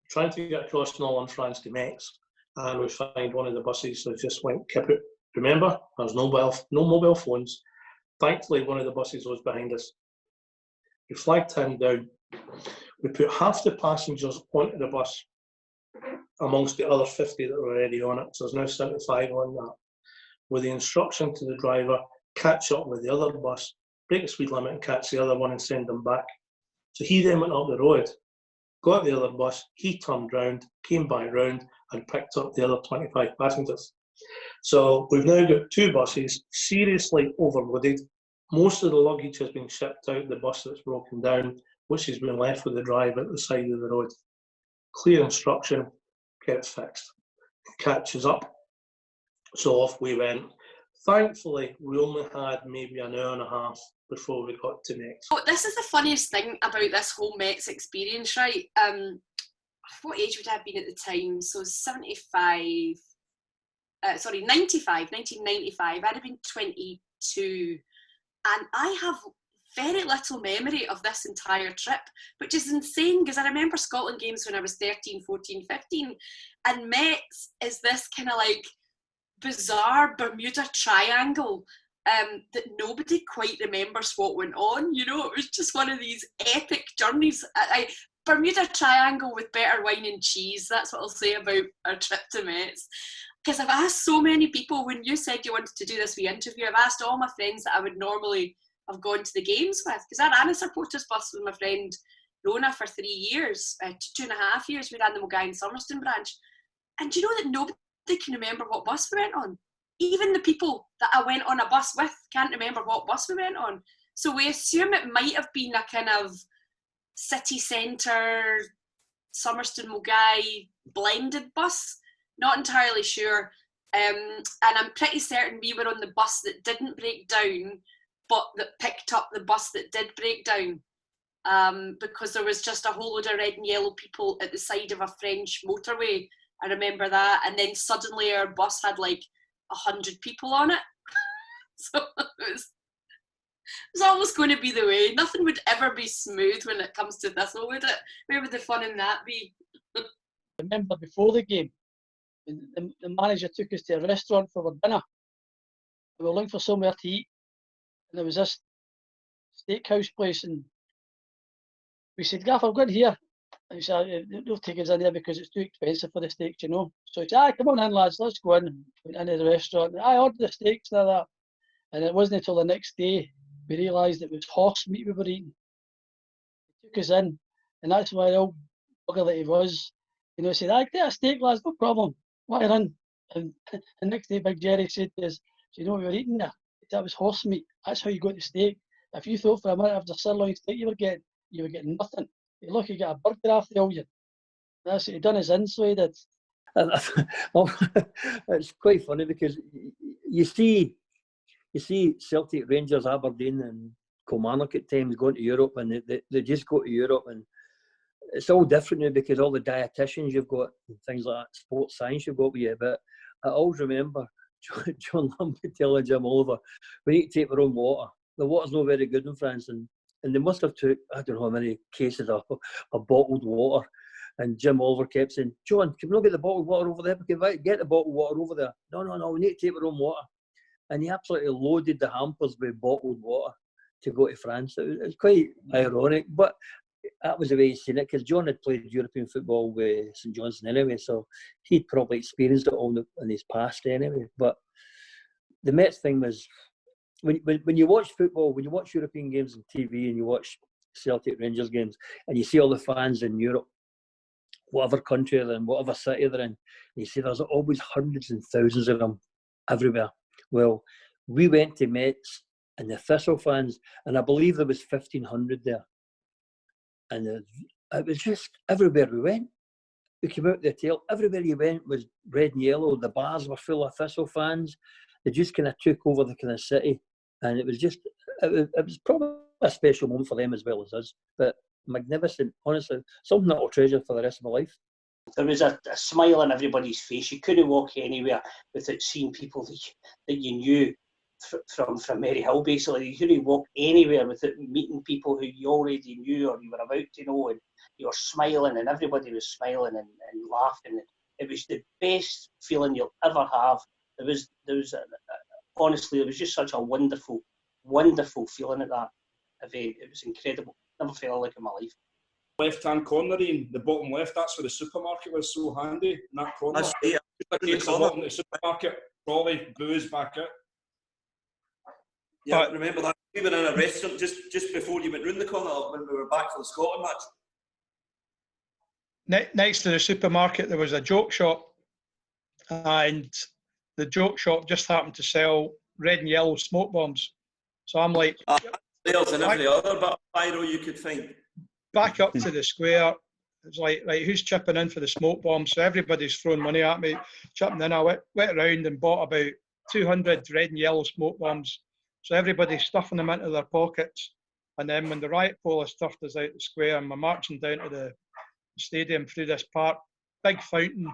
trying to get across Northern France to Metz, and we find one of the buses that just went kaput. Remember, there's no mobile phones. Thankfully, one of the buses was behind us. We flagged him down. We put half the passengers onto the bus amongst the other 50 that were already on it. So there's now 75 on that. With the instruction to the driver, catch up with the other bus, break the speed limit and catch the other one and send them back. So he then went up the road, got the other bus, he turned round, came back round and picked up the other 25 passengers. So we've now got 2 buses, seriously overloaded. Most of the luggage has been shipped out the bus that's broken down, which has been left with the driver at the side of the road. Clear instruction, get it fixed. Catches up. So off we went. Thankfully, we only had maybe an hour and a half before we got to Metz. Oh, this is the funniest thing about this whole Metz experience, right? What age would I have been at the time? So 1995, 1995. I'd have been 22. And I have very little memory of this entire trip, which is insane because I remember Scotland games when I was 13, 14, 15. And Metz is this kind of like bizarre Bermuda Triangle that nobody quite remembers what went on. You know, it was just one of these epic journeys. Bermuda Triangle with better wine and cheese. That's what I'll say about our trip to Metz. Because I've asked so many people, when you said you wanted to do this wee interview, I've asked all my friends that I would normally have gone to the games with. Because I ran a supporters bus with my friend Rona for 3 years, 2.5 years. We ran the Mulgai and Summerston branch. And do you know that nobody can remember what bus we went on? Even the people that I went on a bus with can't remember what bus we went on. So we assume it might have been a kind of city centre, Summerston Mulgai blended bus. Not entirely sure. And I'm pretty certain we were on the bus that didn't break down, but that picked up the bus that did break down. Because there was just a whole load of red and yellow people at the side of a French motorway. I remember that. And then suddenly our bus had like 100 people on it. So it was almost going to be the way. Nothing would ever be smooth when it comes to Thistle, would it? Where would the fun in that be? I remember before the game, the manager took us to a restaurant for our dinner. We were looking for somewhere to eat, and there was this steakhouse place, and we said, "Gaff, I've got here." And he said, "They'll take us in there because it's too expensive for the steaks, you know." So he said, "Come on in, lads, let's go in." Went into the restaurant. I ordered the steaks and all that, and it wasn't until the next day we realised it was horse meat we were eating. He took us in, and that's why the old bugger that he was, you know, he said, "Get a steak, lads, no problem. Why in?" And the next day, Big Jerry said to us, "Do you know what we were eating there? That was horse meat. That's how you got the steak. If you thought for a minute after sirloin steak you were getting nothing. You look, you get a burger after all you." That's what he done his inside it. It's quite funny because you see Celtic, Rangers, Aberdeen and Kilmarnock at times going to Europe, and they just go to Europe, and it's all different now because all the dietitians you've got and things like that, sports science you've got with you. But I always remember John Lambert telling Jim Oliver, "We need to take our own water. The water's not very good in France," and they must have took, I don't know how many cases of bottled water. And Jim Oliver kept saying, "John, can we not get the bottled water over there? We can get the bottled water over there." No, we need to take our own water. And he absolutely loaded the hampers with bottled water to go to France. It was quite ironic, but that was the way he'd seen it, because John had played European football with St Johnstone anyway, so he'd probably experienced it all in his past anyway. But the Metz thing was, when you watch football, when you watch European games on TV and you watch Celtic Rangers games and you see all the fans in Europe, whatever country they're in, whatever city they're in, and you see there's always hundreds and thousands of them everywhere. Well, we went to Metz and the Thistle fans, and I believe there was 1,500 there. And it was just everywhere we went. We came out the tail, everywhere you went was red and yellow. The bars were full of Thistle fans. They just kind of took over the kind of city. And it was just, it was probably a special moment for them as well as us. But magnificent, honestly, something that I'll treasure for the rest of my life. There was a smile on everybody's face. You couldn't walk anywhere without seeing people that you knew from Maryhill, basically. You couldn't walk anywhere without meeting people who you already knew or you were about to know, and you were smiling and everybody was smiling and laughing. It was the best feeling you'll ever have. Honestly, it was just such a wonderful, wonderful feeling at that event. It was incredible. Never felt like in my life. Left-hand corner in the bottom left, that's where the supermarket was so handy, in that corner. That's right. Just in the supermarket, trolley, booze back out. Yeah, I remember that. We were in a restaurant just before you went round the corner when we were back for the Scotland match. Next to the supermarket, there was a joke shop, and the joke shop just happened to sell red and yellow smoke bombs. So I'm like, There's and every other bit of pyro you could find. Back up to the square. It's like, right, who's chipping in for the smoke bomb? So everybody's throwing money at me, chipping in. I went around and bought about 200 red and yellow smoke bombs. So everybody's stuffing them into their pockets. And then when the riot police stuffed us out the square, and we're marching down to the stadium through this park, big fountain,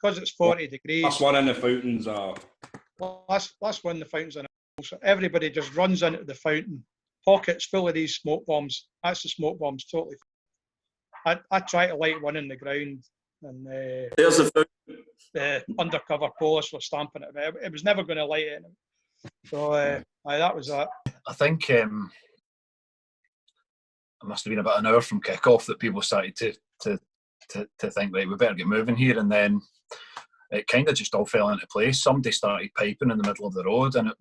because it's 40 degrees. Last one in the fountains are. Last one in the fountains. So everybody just runs into the fountain, pockets full of these smoke bombs. That's the smoke bombs, totally. I tried to light one in the ground, and there's the fountain. The undercover police were stamping it. It was never going to light it. So that was that. I think it must have been about an hour from kick-off that people started to think, right, we better get moving here, and then it kind of just all fell into place. Somebody started piping in the middle of the road, and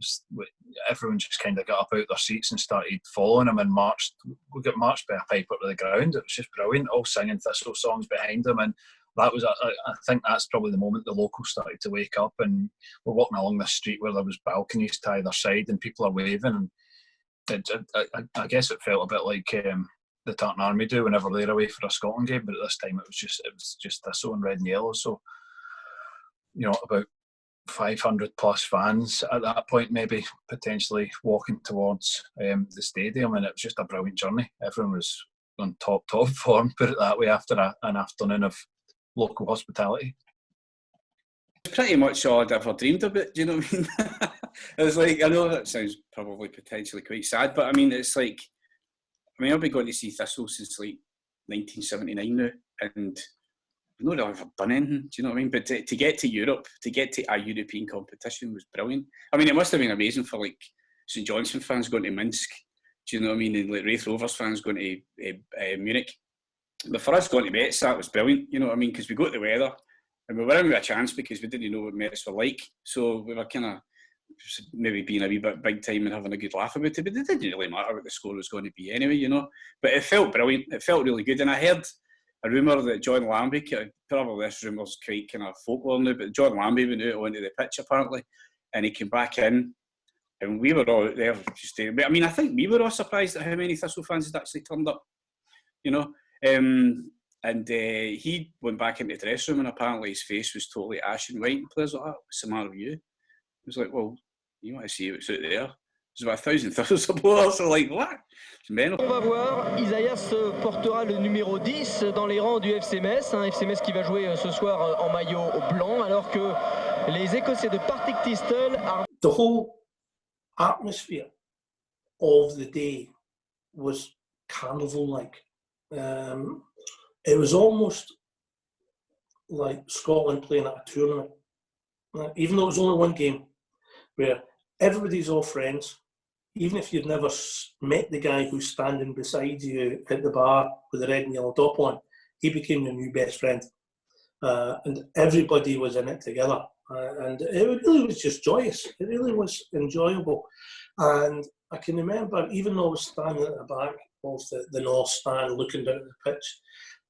everyone just kind of got up out their seats and started following him and marched. We got marched by a piper to the ground. It was just brilliant, all singing Thistle songs behind them, and that was, I think that's probably the moment the locals started to wake up, and we're walking along this street where there was balconies to either side and people are waving, and I guess it felt a bit like the Tartan Army do whenever they're away for a Scotland game, but at this time it was just Thistle in red and yellow. So, you know, about 500 plus fans at that point, maybe potentially walking towards the stadium, and it was just a brilliant journey. Everyone was on top form, put it that way, after an afternoon of local hospitality. It's pretty much all I'd ever dreamed of it, do you know what I mean? It was like, I know that sounds probably potentially quite sad, but I mean, it's like, I've been going to see Thistle since like 1979 now, and I've not really ever done anything, do you know what I mean? But to get to Europe, to get to a European competition was brilliant. I mean, it must have been amazing for like St Johnstone fans going to Minsk, do you know what I mean? And like Wraith Rovers fans going to Munich. But for us going to Metz, that was brilliant, you know what I mean? Because we got the weather, and we were in with a chance because we didn't know what Metz were like. So we were kind of maybe being a wee bit big time and having a good laugh about it, but it didn't really matter what the score was going to be anyway, you know. But it felt brilliant. It felt really good. And I heard a rumour that John Lambie, probably this rumour's quite kind of folklore now, but John Lambie went out onto the pitch apparently, and he came back in, and we were all there just. I mean, I think we were all surprised at how many Thistle fans had actually turned up, you know. And he went back into the dressing room, and apparently his face was totally ashen white. And players like, oh, what's the matter with you? He was like, well, you want to see what's out there? There's about 1,000 Thistle supporters. So like, what? It's mental. On va voir, Isaias portera le numéro 10 dans les rangs du FC Metz. FC Metz qui va jouer ce soir en maillot blanc, alors que les Écossais de Partick Thistle. The whole atmosphere of the day was carnival-like. It was almost like Scotland playing at a tournament, even though it was only one game, where everybody's all friends. Even if you'd never met the guy who's standing beside you at the bar with the red and yellow top on, he became your new best friend. And everybody was in it together. And it really was just joyous. It really was enjoyable. And I can remember, even though I was standing at the back of the North Stand looking down at the pitch,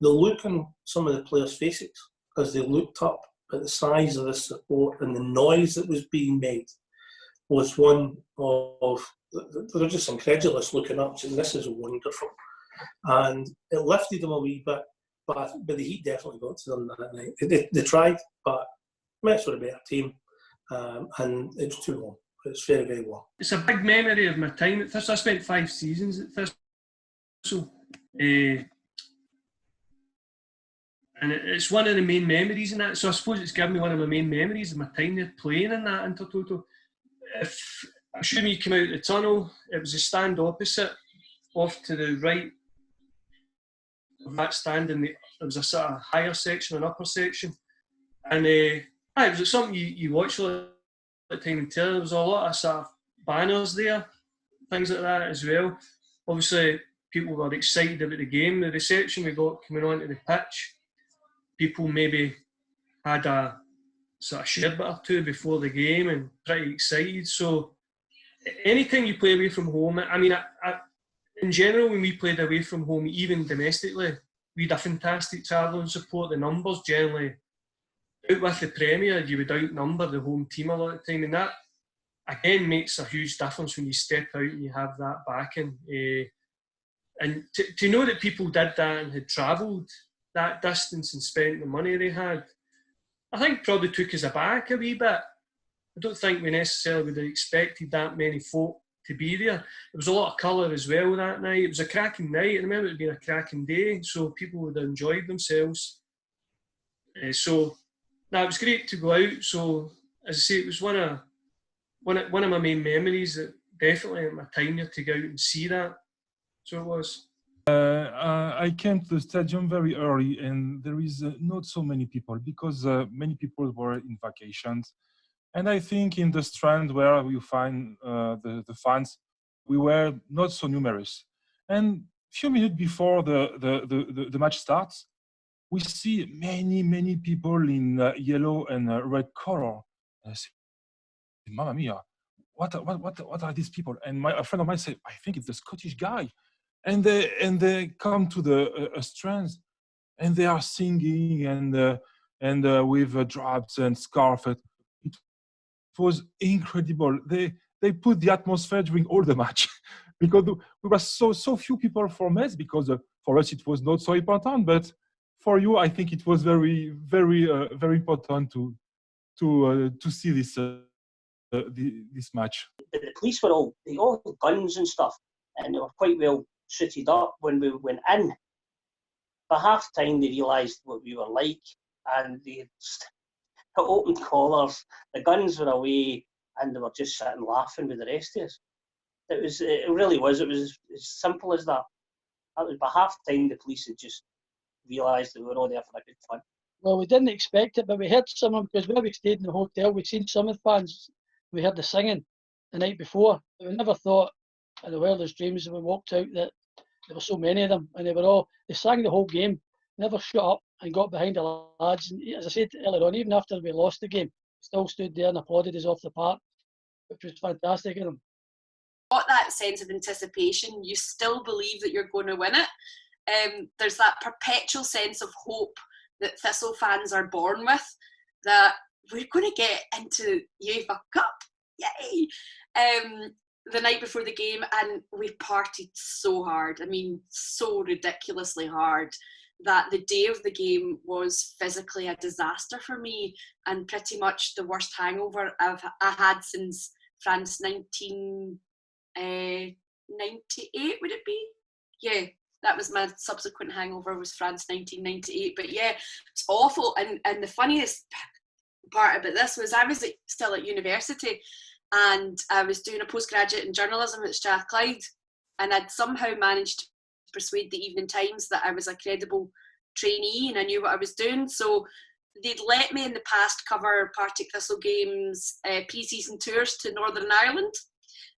the look on some of the players' faces as they looked up at the size of the support and the noise that was being made was one of, they were just incredulous looking up, saying, this is wonderful. And it lifted them a wee bit, but the heat definitely got to them that night. They tried, but Metz were a better team, and it was too long. It was very, very long. It's a big memory of my time at Thistle. I spent 5 seasons at Thistle. And it's one of the main memories in that. So I suppose it's given me one of my main memories of my time there playing in that Intertoto. If I'm assuming you come out of the tunnel, it was a stand opposite, off to the right of that stand, and there was a sort of higher section and upper section. And it was something you watch all the time in telly. There was a lot of sort of banners there, things like that as well. Obviously, people were excited about the game, the reception we got coming onto the pitch. People maybe had a sort of sherbet or two before the game and pretty excited. So anytime you play away from home, I mean, in general, when we played away from home, even domestically, we had a fantastic travelling support. The numbers generally, out with the Premier, you would outnumber the home team a lot of the time, and that again makes a huge difference when you step out and you have that backing. And to know that people did that and had travelled that distance and spent the money they had, I think probably took us aback a wee bit. I don't think we necessarily would have expected that many folk to be there. There was a lot of colour as well that night. It was a cracking night. I remember it had been a cracking day, so people would have enjoyed themselves. It was great to go out. So, as I say, it was one of my main memories. That definitely at my time there to go out and see that. So it was. I came to the stadium very early, and there is not so many people because many people were in vacations. And I think in the Strand where you find the fans, we were not so numerous. And a few minutes before the match starts, we see many people in yellow and red color. And I say, Mamma mia, what are these people? And a friend of mine said, I think it's the Scottish guy. And they come to the Strands, and they are singing and with drums and scarf. It was incredible. They put the atmosphere during all the match because we were so few people for Metz, because for us it was not so important, but for you I think it was very important to see this match. The police were all guns and stuff, and they were quite well suited up when we went in. By half time they realised what we were like, and they opened collars, the guns were away, and they were just sitting laughing with the rest of us. It really was as simple as that. That was by half time the police had just realised that we were all there for a good fun. Well, we didn't expect it, but we heard someone, because where we stayed in the hotel, we'd seen some of the fans, we heard the singing the night before. But we never thought in the wildest dreams when we walked out that there were so many of them, and they sang the whole game, never shut up and got behind the lads. And as I said earlier on, even after we lost the game, still stood there and applauded us off the park, which was fantastic of them. Got that sense of anticipation. You still believe that you're going to win it. There's that perpetual sense of hope that Thistle fans are born with, that we're going to get into UEFA Cup. Yay! The night before the game, and we partied so hard. I mean, so ridiculously hard, that the day of the game was physically a disaster for me, and pretty much the worst hangover I had since France 1998, would it be? Yeah, that was my subsequent hangover, was France 1998. But yeah, it's awful. And the funniest part about this was I was still at university, and I was doing a postgraduate in journalism at Strathclyde, and I'd somehow managed to persuade the Evening Times that I was a credible trainee and I knew what I was doing. So they'd let me in the past cover Partick Thistle games, pre-season tours to Northern Ireland.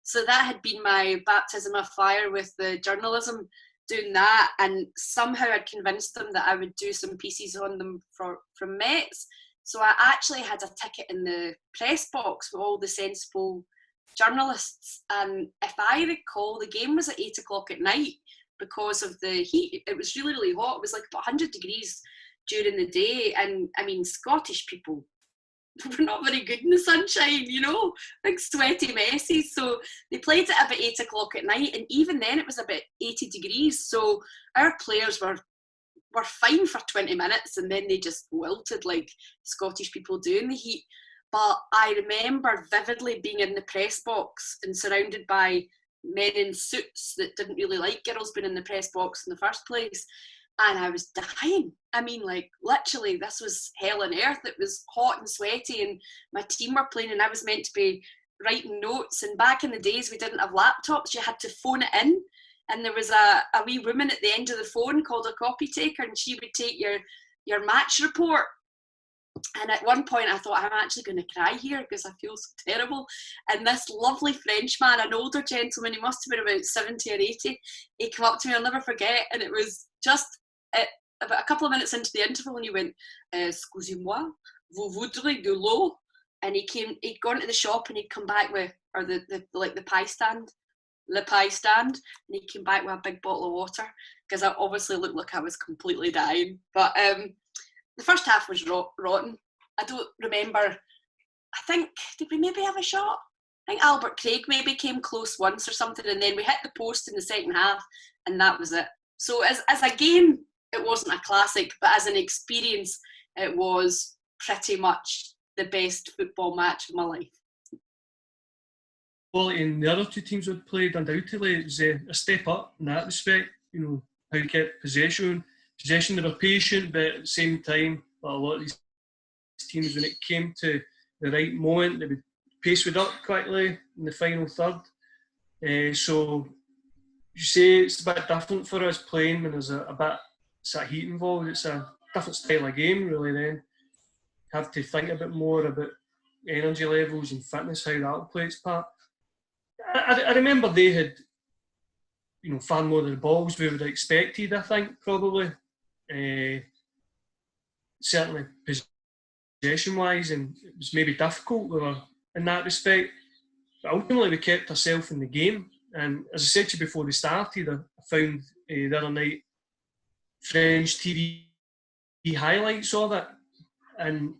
So that had been my baptism of fire with the journalism, doing that, and somehow I'd convinced them that I would do some pieces on them from Metz. So I actually had a ticket in the press box with all the sensible journalists. And if I recall, the game was at 8 o'clock at night because of the heat. It was really hot. It was like about 100 degrees during the day. And I mean, Scottish people were not very good in the sunshine, like sweaty messes. So they played it about 8 o'clock at night. And even then it was about 80 degrees. So our players were fine for 20 minutes, and then they just wilted like Scottish people do in the heat. But I remember vividly being in the press box and surrounded by men in suits that didn't really like girls being in the press box in the first place, and I was dying. I mean, like, literally, this was hell on earth. It was hot and sweaty, and my team were playing, and I was meant to be writing notes. And back in the days, we didn't have laptops. You had to phone it in. And there was a wee woman at the end of the phone called a copy taker, and she would take your match report. And at one point I thought, I'm actually going to cry here because I feel so terrible. And this lovely Frenchman, an older gentleman, he must have been about 70 or 80, he came up to me, I'll never forget, and it was just about a couple of minutes into the interval, and he went, excusez-moi, vous voudrez de l'eau? And he'd gone to the shop and he'd come back with, or the pie stand, Le Pie stand, and he came back with a big bottle of water, because I obviously looked like I was completely dying. But the first half was rotten. I don't remember. I think, did we maybe have a shot? I think Albert Craig maybe came close once or something, and then we hit the post in the second half, and that was it. So as a game, it wasn't a classic, but as an experience, it was pretty much the best football match of my life. Quality in the other two teams we'd played, undoubtedly, it was a step up in that respect. You know, how you kept possession, they were patient, but at the same time, a lot of these teams, when it came to the right moment, they would pace it up quickly in the final third. So you say it's a bit different for us playing when there's a bit of heat involved. It's a different style of game, really. Then you have to think a bit more about energy levels and fitness, how that'll play its part. I remember they had, you know, far more of the balls we would have expected. I think probably, certainly possession-wise, and it was maybe difficult. We were in that respect, but ultimately we kept ourselves in the game. And as I said to you before we started, I found the other night French TV highlights of it, and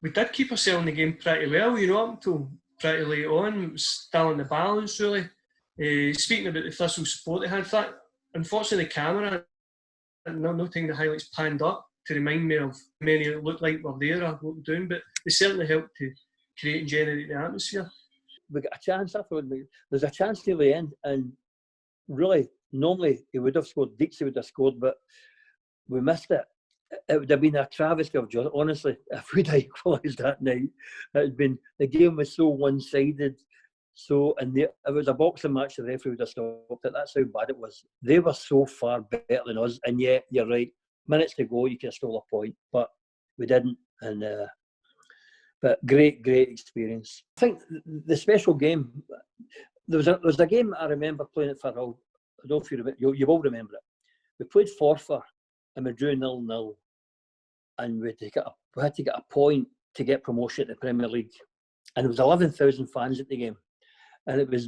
we did keep ourselves in the game pretty well, you know, up until pretty late on. It was still in the balance, really. Speaking about the Thistle support they had, that unfortunately the camera, no time the highlights panned up to remind me of many that looked like were there or what we're doing, but they certainly helped to create and generate the atmosphere. We got a chance, I thought. There's a chance till the end, and really, normally he would have scored, Dixie would have scored, but we missed it. It would have been a travesty of joy, honestly, if we'd equalised that night. The game was so one-sided. So, and if it was a boxing match, the referee would have stopped it. That's how bad it was. They were so far better than us, and yet, you're right, minutes to go, you could have stole a point, but we didn't. And but great experience. I think the special game, there was a game I remember playing at Farrell. I don't know if you remember, you will remember it. We played Forfar and we drew 0-0, and we had to get a point to get promotion at the Premier League. And there was 11,000 fans at the game, and it was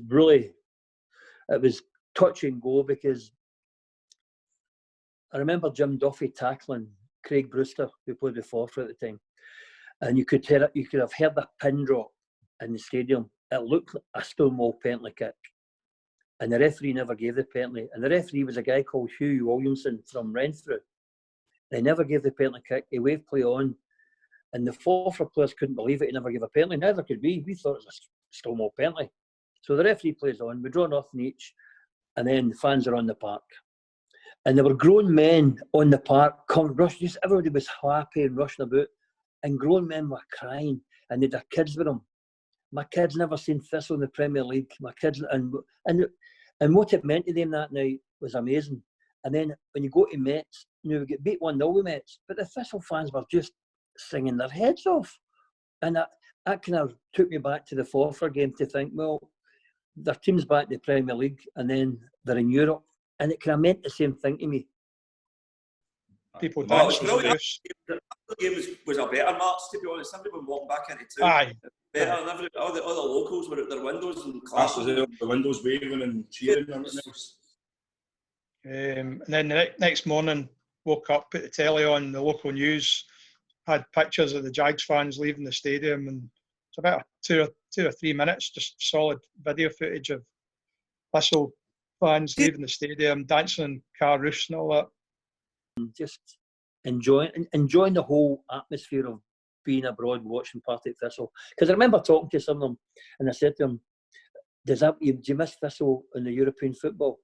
touch and go, because I remember Jim Duffy tackling Craig Brewster, who played with Forfar at the time, and you could have heard a pin drop in the stadium. It looked like a Stonewall penalty kick, and the referee never gave the penalty. And the referee was a guy called Hugh Williamson from Renfrew. They never gave the penalty kick. He waved play on, and the Forfar players couldn't believe it. He never gave a penalty. Neither could we. We thought it was a Stonewall penalty. So the referee plays on. We draw nothing each, and then the fans are on the park. And there were grown men on the park, rushing. Just everybody was happy and rushing about, and grown men were crying, and they had their kids with them. My kids never seen Thistle in the Premier League. My kids, and what it meant to them that night was amazing. And then when you go to Metz, we get beat 1-0 with Metz, but the Thistle fans were just singing their heads off. And that kind of took me back to the Forfar game to think, well, their team's back in the Premier League, and then they're in Europe. And it kind of meant the same thing to me. People dance. The game was a better match, to be honest. Everyone walked back into town. Aye. Better, and all the locals were at their windows and classes out the windows waving and cheering and everything else. And then the next morning, woke up, put the telly on, the local news had pictures of the Jags fans leaving the stadium, and it's about 2 or 3 minutes, just solid video footage of Thistle fans leaving the stadium, dancing on car roofs and all that. Just enjoying the whole atmosphere of being abroad, watching Partick Thistle. Because I remember talking to some of them, and I said to them, do you miss Thistle in the European football?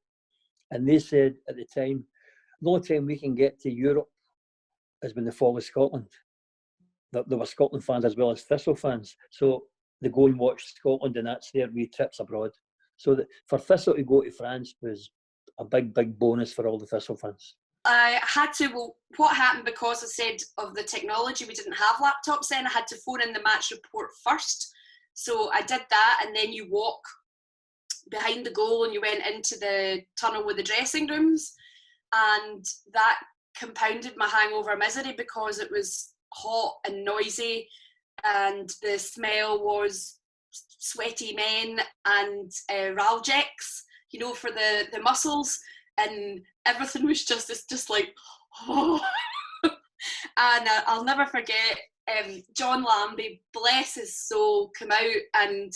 And they said at the time, the only time we can get to Europe is when they fall of Scotland. There were Scotland fans as well as Thistle fans. So they go and watch Scotland, and that's their wee trips abroad. So for Thistle to go to France was a big bonus for all the Thistle fans. I had to, what happened because I said of the technology, we didn't have laptops then, I had to phone in the match report first. So I did that, and then you walk behind the goal and you went into the tunnel with the dressing rooms, and that compounded my hangover misery because it was hot and noisy, and the smell was sweaty men and Ralgex, for the muscles, and everything was just like, oh. And I'll never forget John Lambie, bless his soul, come out, and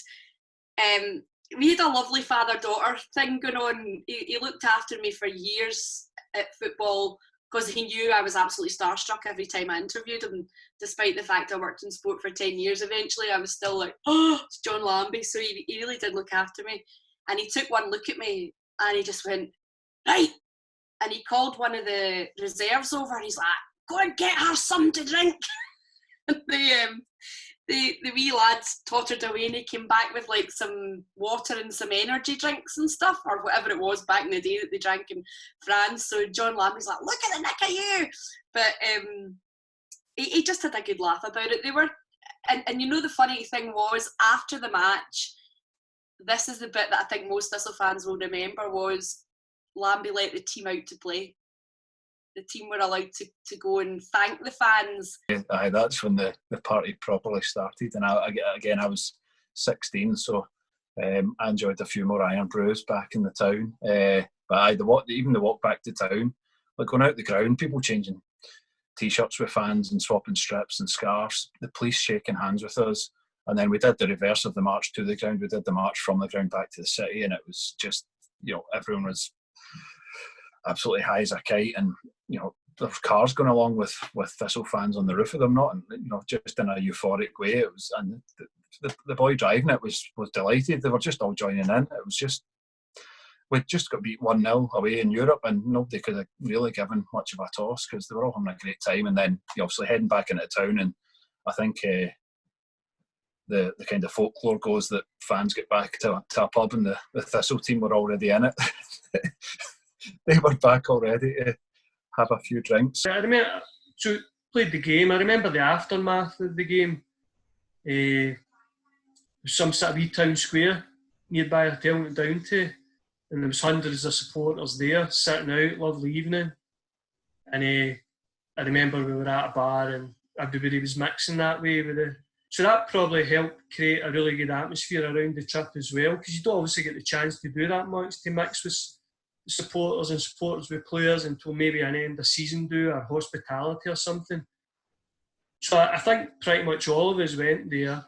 we had a lovely father-daughter thing going on. He looked after me for years at football because he knew I was absolutely starstruck every time I interviewed him, despite the fact I worked in sport for 10 years. Eventually, I was still like, oh, it's John Lambie. So he really did look after me. And he took one look at me and he just went, right. And he called one of the reserves over and he's like, go and get her something to drink. And the wee lads tottered away and he came back with like some water and some energy drinks and stuff, or whatever it was back in the day that they drank in France. So John Lambie's like, look at the nick of you. But he just had a good laugh about it. They were, and you know, the funny thing was, after the match, this is the bit that I think most Thistle fans will remember, was Lambie let the team out to play. The team were allowed to go and thank the fans. Aye, that's when the party properly started. And I was 16, so I enjoyed a few more iron brews back in the town. But even the walk back to town, like going out the ground, people changing T-shirts with fans and swapping strips and scarves, the police shaking hands with us. And then we did the reverse of the march to the ground. We did the march from the ground back to the city, and it was just, everyone was absolutely high as a kite, and there were cars going along with Thistle fans on the roof of them, not just in a euphoric way. It was, and the boy driving it was delighted. They were just all joining in. It was just, we'd just got beat 1-0 away in Europe, and nobody could have really given much of a toss because they were all having a great time. And then obviously heading back into town, and I think the kind of folklore goes that fans get back to a pub and the Thistle team were already in it. They were back already to have a few drinks. I remember, so played the game. I remember the aftermath of the game. Some sort of wee town square nearby a hotel went down to, and there was hundreds of supporters there sitting out, lovely evening. And I remember we were at a bar and everybody was mixing that way with the. So that probably helped create a really good atmosphere around the trip as well, because you don't obviously get the chance to do that much, to mix with supporters and supporters with players until maybe an end of season do, or hospitality or something. So I think pretty much all of us went there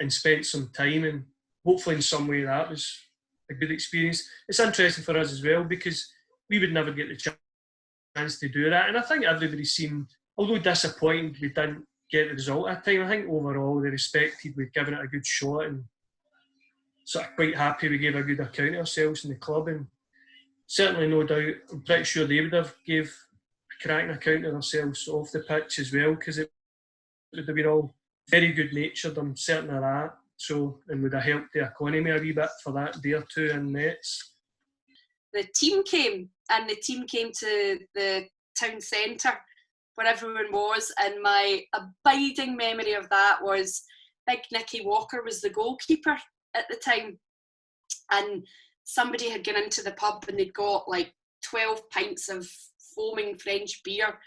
and spent some time, and hopefully in some way that was a good experience. It's interesting for us as well because we would never get the chance to do that, and I think everybody seemed, although disappointed we didn't get the result at the time, I think overall they respected we'd given it a good shot, and sort of quite happy we gave a good account of ourselves in the club. And certainly, no doubt, I'm pretty sure they would have gave a cracking account of themselves off the pitch as well, because it would have been all very good natured, I'm certain of that. So, and would have helped the economy a wee bit for that day or two in Metz. The team came to the town centre where everyone was, and my abiding memory of that was Big Nicky Walker was the goalkeeper at the time, and somebody had gone into the pub and they'd got like 12 pints of foaming French beer,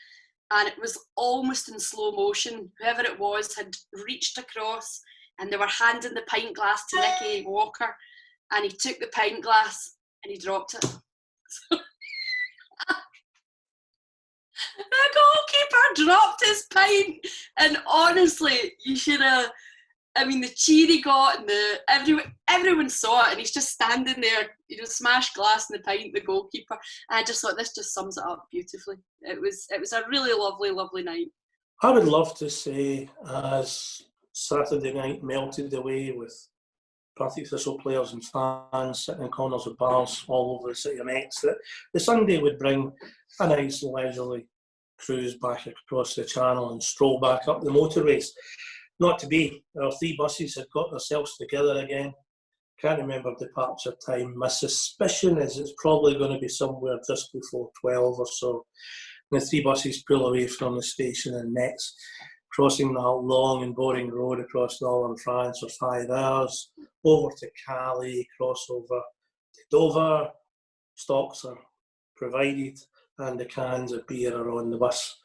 and it was almost in slow motion. Whoever it was had reached across and they were handing the pint glass to Nicky Walker, and he took the pint glass and he dropped it. The goalkeeper dropped his pint, and honestly, you should have. I mean, the cheer he got, and everyone saw it, and he's just standing there, smashed glass in the pint, the goalkeeper. And I just thought this just sums it up beautifully. It was a really lovely, lovely night. I would love to say, as Saturday night melted away with Partick Thistle players and fans sitting in corners of bars all over the city of Metz, that the Sunday would bring a nice leisurely cruise back across the channel and stroll back up the motorways. Not to be. Our three buses had got themselves together again. Can't remember departure time. My suspicion is it's probably going to be somewhere just before 12 or so. And the three buses pull away from the station in Metz, crossing that long and boring road across northern France for 5 hours, over to Calais, cross over to Dover. Stocks are provided and the cans of beer are on the bus.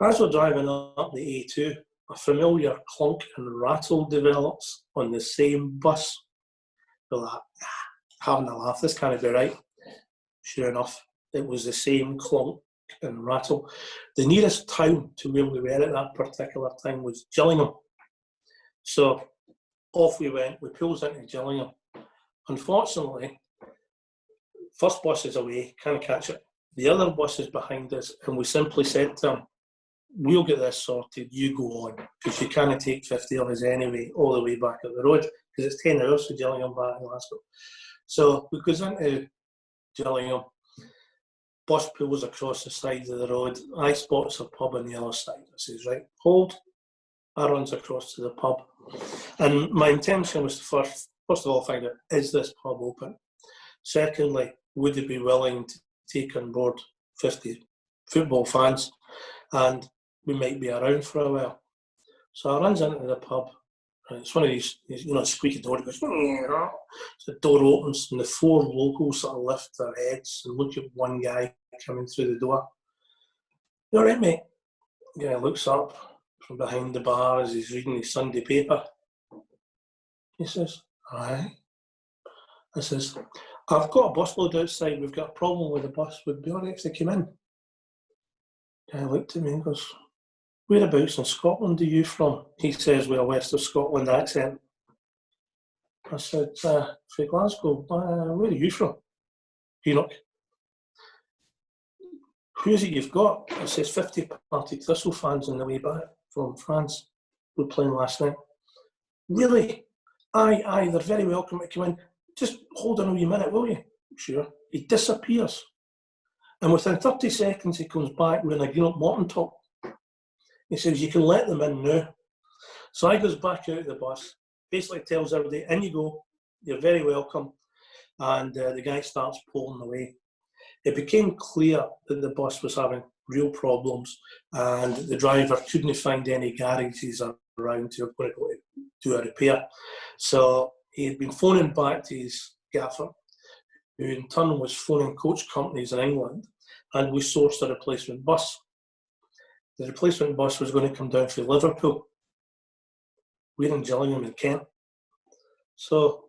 As we're driving up the A2, a familiar clunk and rattle develops on the same bus. We're like, having a laugh, this can't be right. Sure enough, it was the same clunk and rattle. The nearest town to where we were at that particular time was Gillingham. So off we went. We pulls into Gillingham. Unfortunately, first bus is away, can't catch it. The other bus is behind us, and we simply said to him, we'll get this sorted, you go on, because you can't take 50 of us anyway, all the way back up the road, because it's 10 hours to Gillingham back in Glasgow. So we goes into Gillingham, bus pulls across the side of the road, I spots a pub on the other side. I says, right, hold. I runs across to the pub. And my intention was to first of all find out, is this pub open? Secondly, would they be willing to take on board 50 football fans? And we might be around for a while. So I runs into the pub. And it's one of these, squeaky door. It goes, so the door opens and the four locals sort of lift their heads and look at one guy coming through the door. You all right, mate? The guy looks up from behind the bar as he's reading his Sunday paper. He says, aye. I says, I've got a busload outside. We've got a problem with the bus. Would it be all right if they came in? The guy looked at me and goes, whereabouts in Scotland are you from? He says with a West of Scotland accent. I said, from Glasgow. Where are you from? Enoch. Who is it you've got? I says, 50 Partick Thistle fans on the way back from France. We were playing last night. Really? Aye, they're very welcome to come in. Just hold on a wee minute, will you? Sure. He disappears. And within 30 seconds, he comes back with a green-up mutton top. He says, you can let them in now. So I goes back out of the bus, basically tells everybody, in you go, you're very welcome. And the guy starts pulling away. It became clear that the bus was having real problems and the driver couldn't find any garages around to do a repair. So he had been phoning back to his gaffer, who in turn was phoning coach companies in England, and we sourced a replacement bus. The replacement bus was going to come down from Liverpool. We're in Gillingham in Kent. So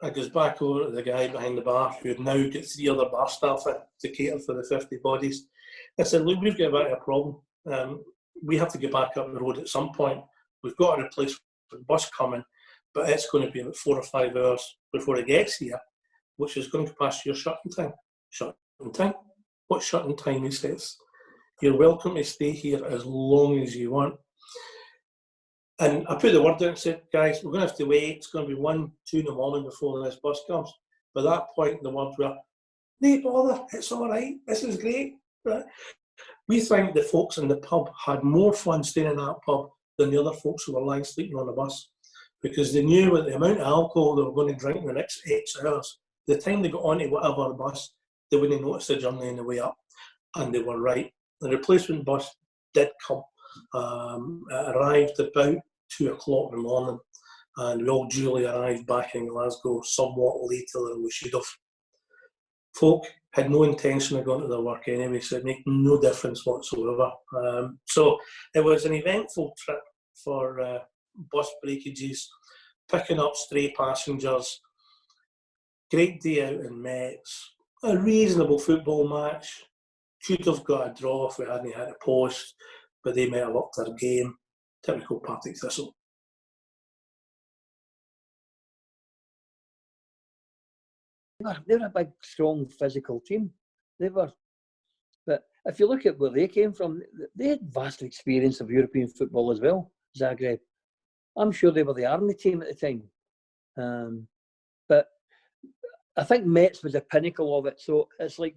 I goes back over to the guy behind the bar who had now got 3 other bar staff in to cater for the 50 bodies. I said, look, we've got a bit of a problem. We have to get back up the road at some point. We've got a replacement bus coming, but it's going to be about 4 or 5 hours before it gets here, which is going to pass your shutting time. Shutting time? What shutting time? He says. You're welcome to stay here as long as you want. And I put the word out and said, guys, we're going to have to wait. It's going to be 1, 2 in the morning before this bus comes. By that point, the words were, no bother, it's all right, this is great. Right? We think the folks in the pub had more fun staying in that pub than the other folks who were lying sleeping on the bus, because they knew with the amount of alcohol they were going to drink in the next 8 hours, the time they got onto whatever bus, they wouldn't notice the journey on the way up. And they were right. The replacement bus did come. It arrived about 2 o'clock in the morning, and we all duly arrived back in Glasgow somewhat later than we should have. Folk had no intention of going to their work anyway, so it made no difference whatsoever. So it was an eventful trip for bus breakages, picking up stray passengers, great day out in Metz, a reasonable football match. Could have got a draw if we hadn't had a post, but they might have upped their game. Typical Partick Thistle. They're a big, strong, physical team. They were. But if you look at where they came from, they had vast experience of European football as well, Zagreb. I'm sure they were the army team at the time. But I think Metz was the pinnacle of it. So it's like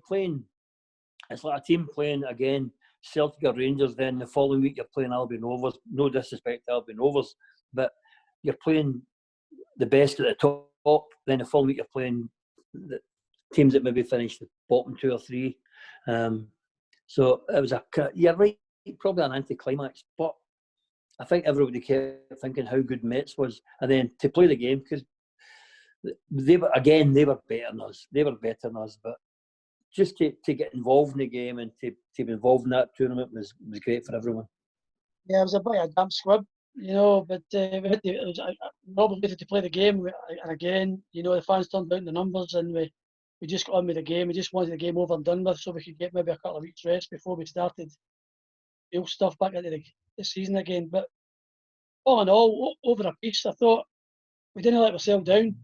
a team playing again Celtic or Rangers, then the following week you're playing Albion Rovers. No disrespect to Albion Rovers, but you're playing the best at the top, then the following week you're playing the teams that maybe finished the bottom 2 or 3. So it was you're right, probably an anticlimax, but I think everybody kept thinking how good Metz was, and then to play the game, because they were better than us. They were better than us, but just to get involved in the game and to be involved in that tournament was great for everyone. Yeah, it was a bit of a damp squib, but it was obligated to play the game. And again, the fans turned out in the numbers, and we we just got on with the game. We just wanted the game over and done with so we could get maybe a couple of weeks rest before we started real stuff back into the season again. But all in all, over a piece, I thought we didn't let ourselves down.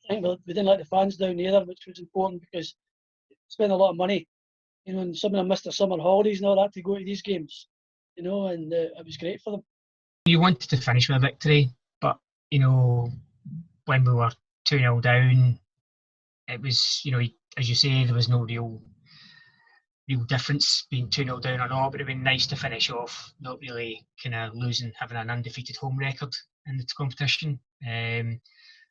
I think we didn't let the fans down either, which was important because we spent a lot of money, you know, and some of them missed their summer holidays and all that to go to these games, you know, and it was great for them. You wanted to finish with a victory, but, you know, when we were 2-0 down, it was, you know, as you say, there was no real difference being 2-0 down or not, but it would be nice to finish off, not really kind of losing, having an undefeated home record in the competition. And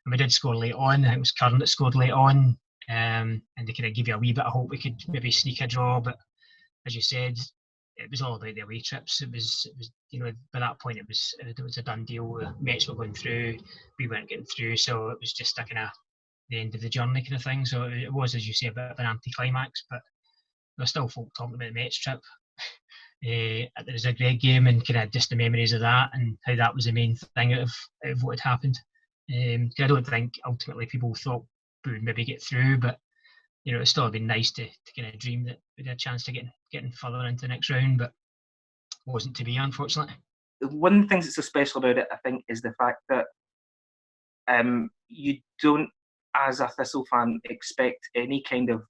we did score late on. I think it was Curran that scored late on, and they kind of gave you a wee bit of hope we could maybe sneak a draw. But as you said, it was all about the away trips. It was you know, by that point it was a done deal. Metz were going through, we weren't getting through, so it was just a kind of the end of the journey kind of thing. So it was, as you say, a bit of an anticlimax, but there's still folk talking about the Metz trip. There was a great game and kind of just the memories of that and how that was the main thing out of what had happened. I don't think ultimately people thought we would maybe get through, but you know, it's still been nice to kind of dream that we'd had a chance to getting further into the next round, but it wasn't to be, unfortunately. One of the things that's so special about it, I think, is the fact that you don't, as a Thistle fan, expect any kind of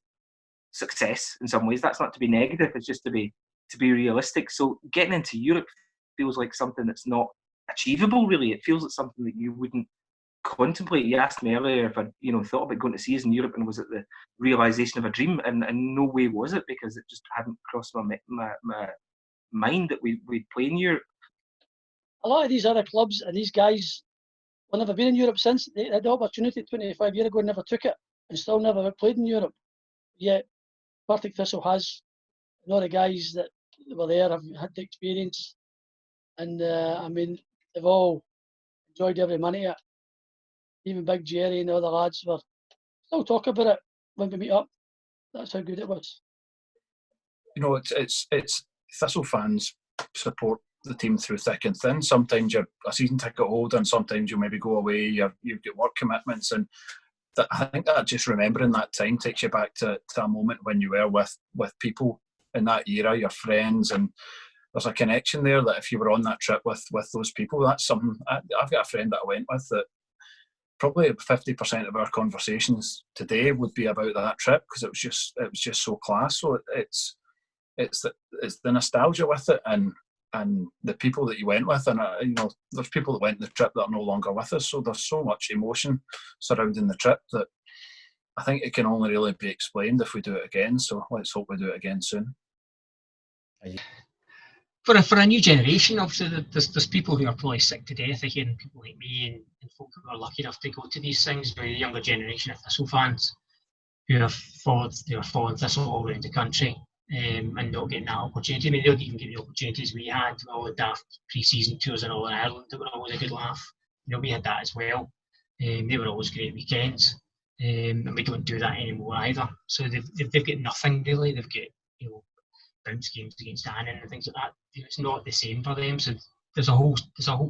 success in some ways. That's not to be negative, it's just to be realistic. So getting into Europe feels like something that's not achievable, really. It feels like something that you wouldn't contemplate. You asked me earlier if I thought about going to seas in Europe and was it the realisation of a dream, and no way was it, because it just hadn't crossed my mind that we'd play in Europe. A lot of these other clubs and these guys have never been in Europe since. They had the opportunity 25 years ago and never took it, and still never played in Europe. Yet Partick Thistle has. A lot of guys that were there have had the experience, and I mean, they've all enjoyed every minute of it. Even Big Jerry and the other lads were still talk about it when we meet up. That's how good it was. You know, it's Thistle fans support the team through thick and thin. Sometimes you're a season ticket holder, and sometimes you maybe go away. You've got work commitments, and I think that just remembering that time takes you back to a moment when you were with people in that era, your friends, and there's a connection there that if you were on that trip with those people, that's something. I've got a friend that I went with that probably 50% of our conversations today would be about that trip, because it was just so class. So it's the nostalgia with it, and the people that you went with, and there's people that went on the trip that are no longer with us. So there's so much emotion surrounding the trip that I think it can only really be explained if we do it again. So let's hope we do it again soon. For a new generation, obviously, there's people who are probably sick to death of hearing people like me and folk who are lucky enough to go to these things. The younger generation of Thistle fans who have followed Thistle all around the country and not getting that opportunity. I mean, they don't even get the opportunities we had. All the daft pre-season tours in all in Ireland that were always a good laugh. You know, we had that as well. They were always great weekends, and we don't do that anymore either. So they've got nothing really. They've got bounce games against Annan and things like that. It's not the same for them. So there's a whole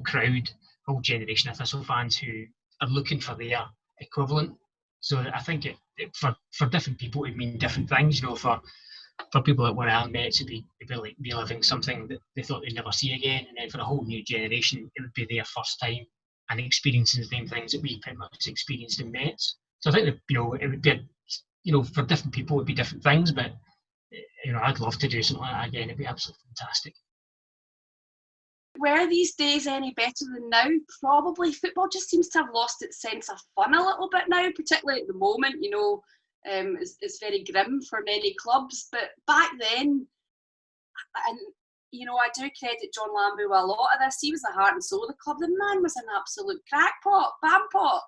crowd, a whole generation of Thistle fans who are looking for their equivalent. So I think for different people it would mean different things. You know, for people that were at Metz, it'd be like reliving something that they thought they'd never see again. And then for a whole new generation, it would be their first time and experiencing the same things that we pretty much experienced in Metz. So I think that, it would be, for different people it would be different things, but I'd love to do something like that again. It'd be absolutely fantastic. Were these days any better than now? Probably. Football just seems to have lost its sense of fun a little bit now, particularly at the moment. It's very grim for many clubs. But back then, and I do credit John Lambu with a lot of this. He was the heart and soul of the club. The man was an absolute crackpot, bampot,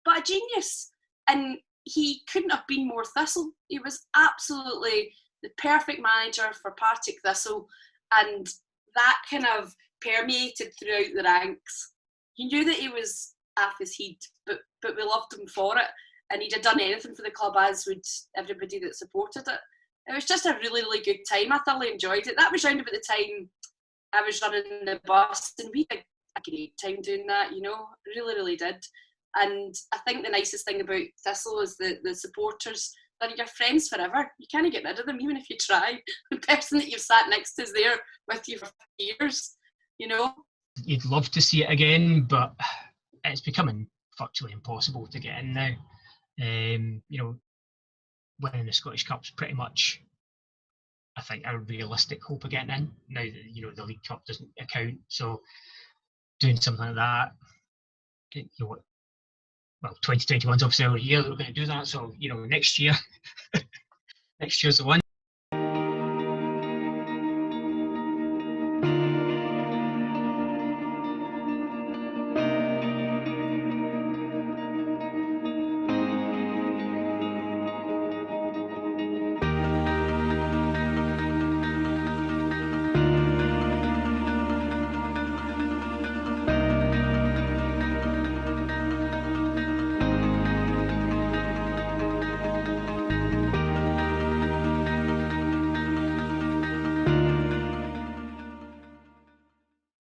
but a genius. And he couldn't have been more Thistle. He was absolutely the perfect manager for Partick Thistle, and that kind of permeated throughout the ranks. You knew that he was off his head, but we loved him for it, and he'd have done anything for the club, as would everybody that supported it. It was just a really, really good time. I thoroughly enjoyed it. That was round about the time I was running the bus, and we had a great time doing that, really, really did. And I think the nicest thing about Thistle is the supporters they're your friends forever. You can't get rid of them, even if you try. The person that you've sat next to is there with you for 50 years, you know. You'd love to see it again, but it's becoming virtually impossible to get in now. You know, winning the Scottish Cup's pretty much, I think, a realistic hope of getting in. Now that, you know, the League Cup doesn't account, so doing something like that, you know, well, 2021's obviously our year that we're going to do that, so, you know, next year, next year's the one.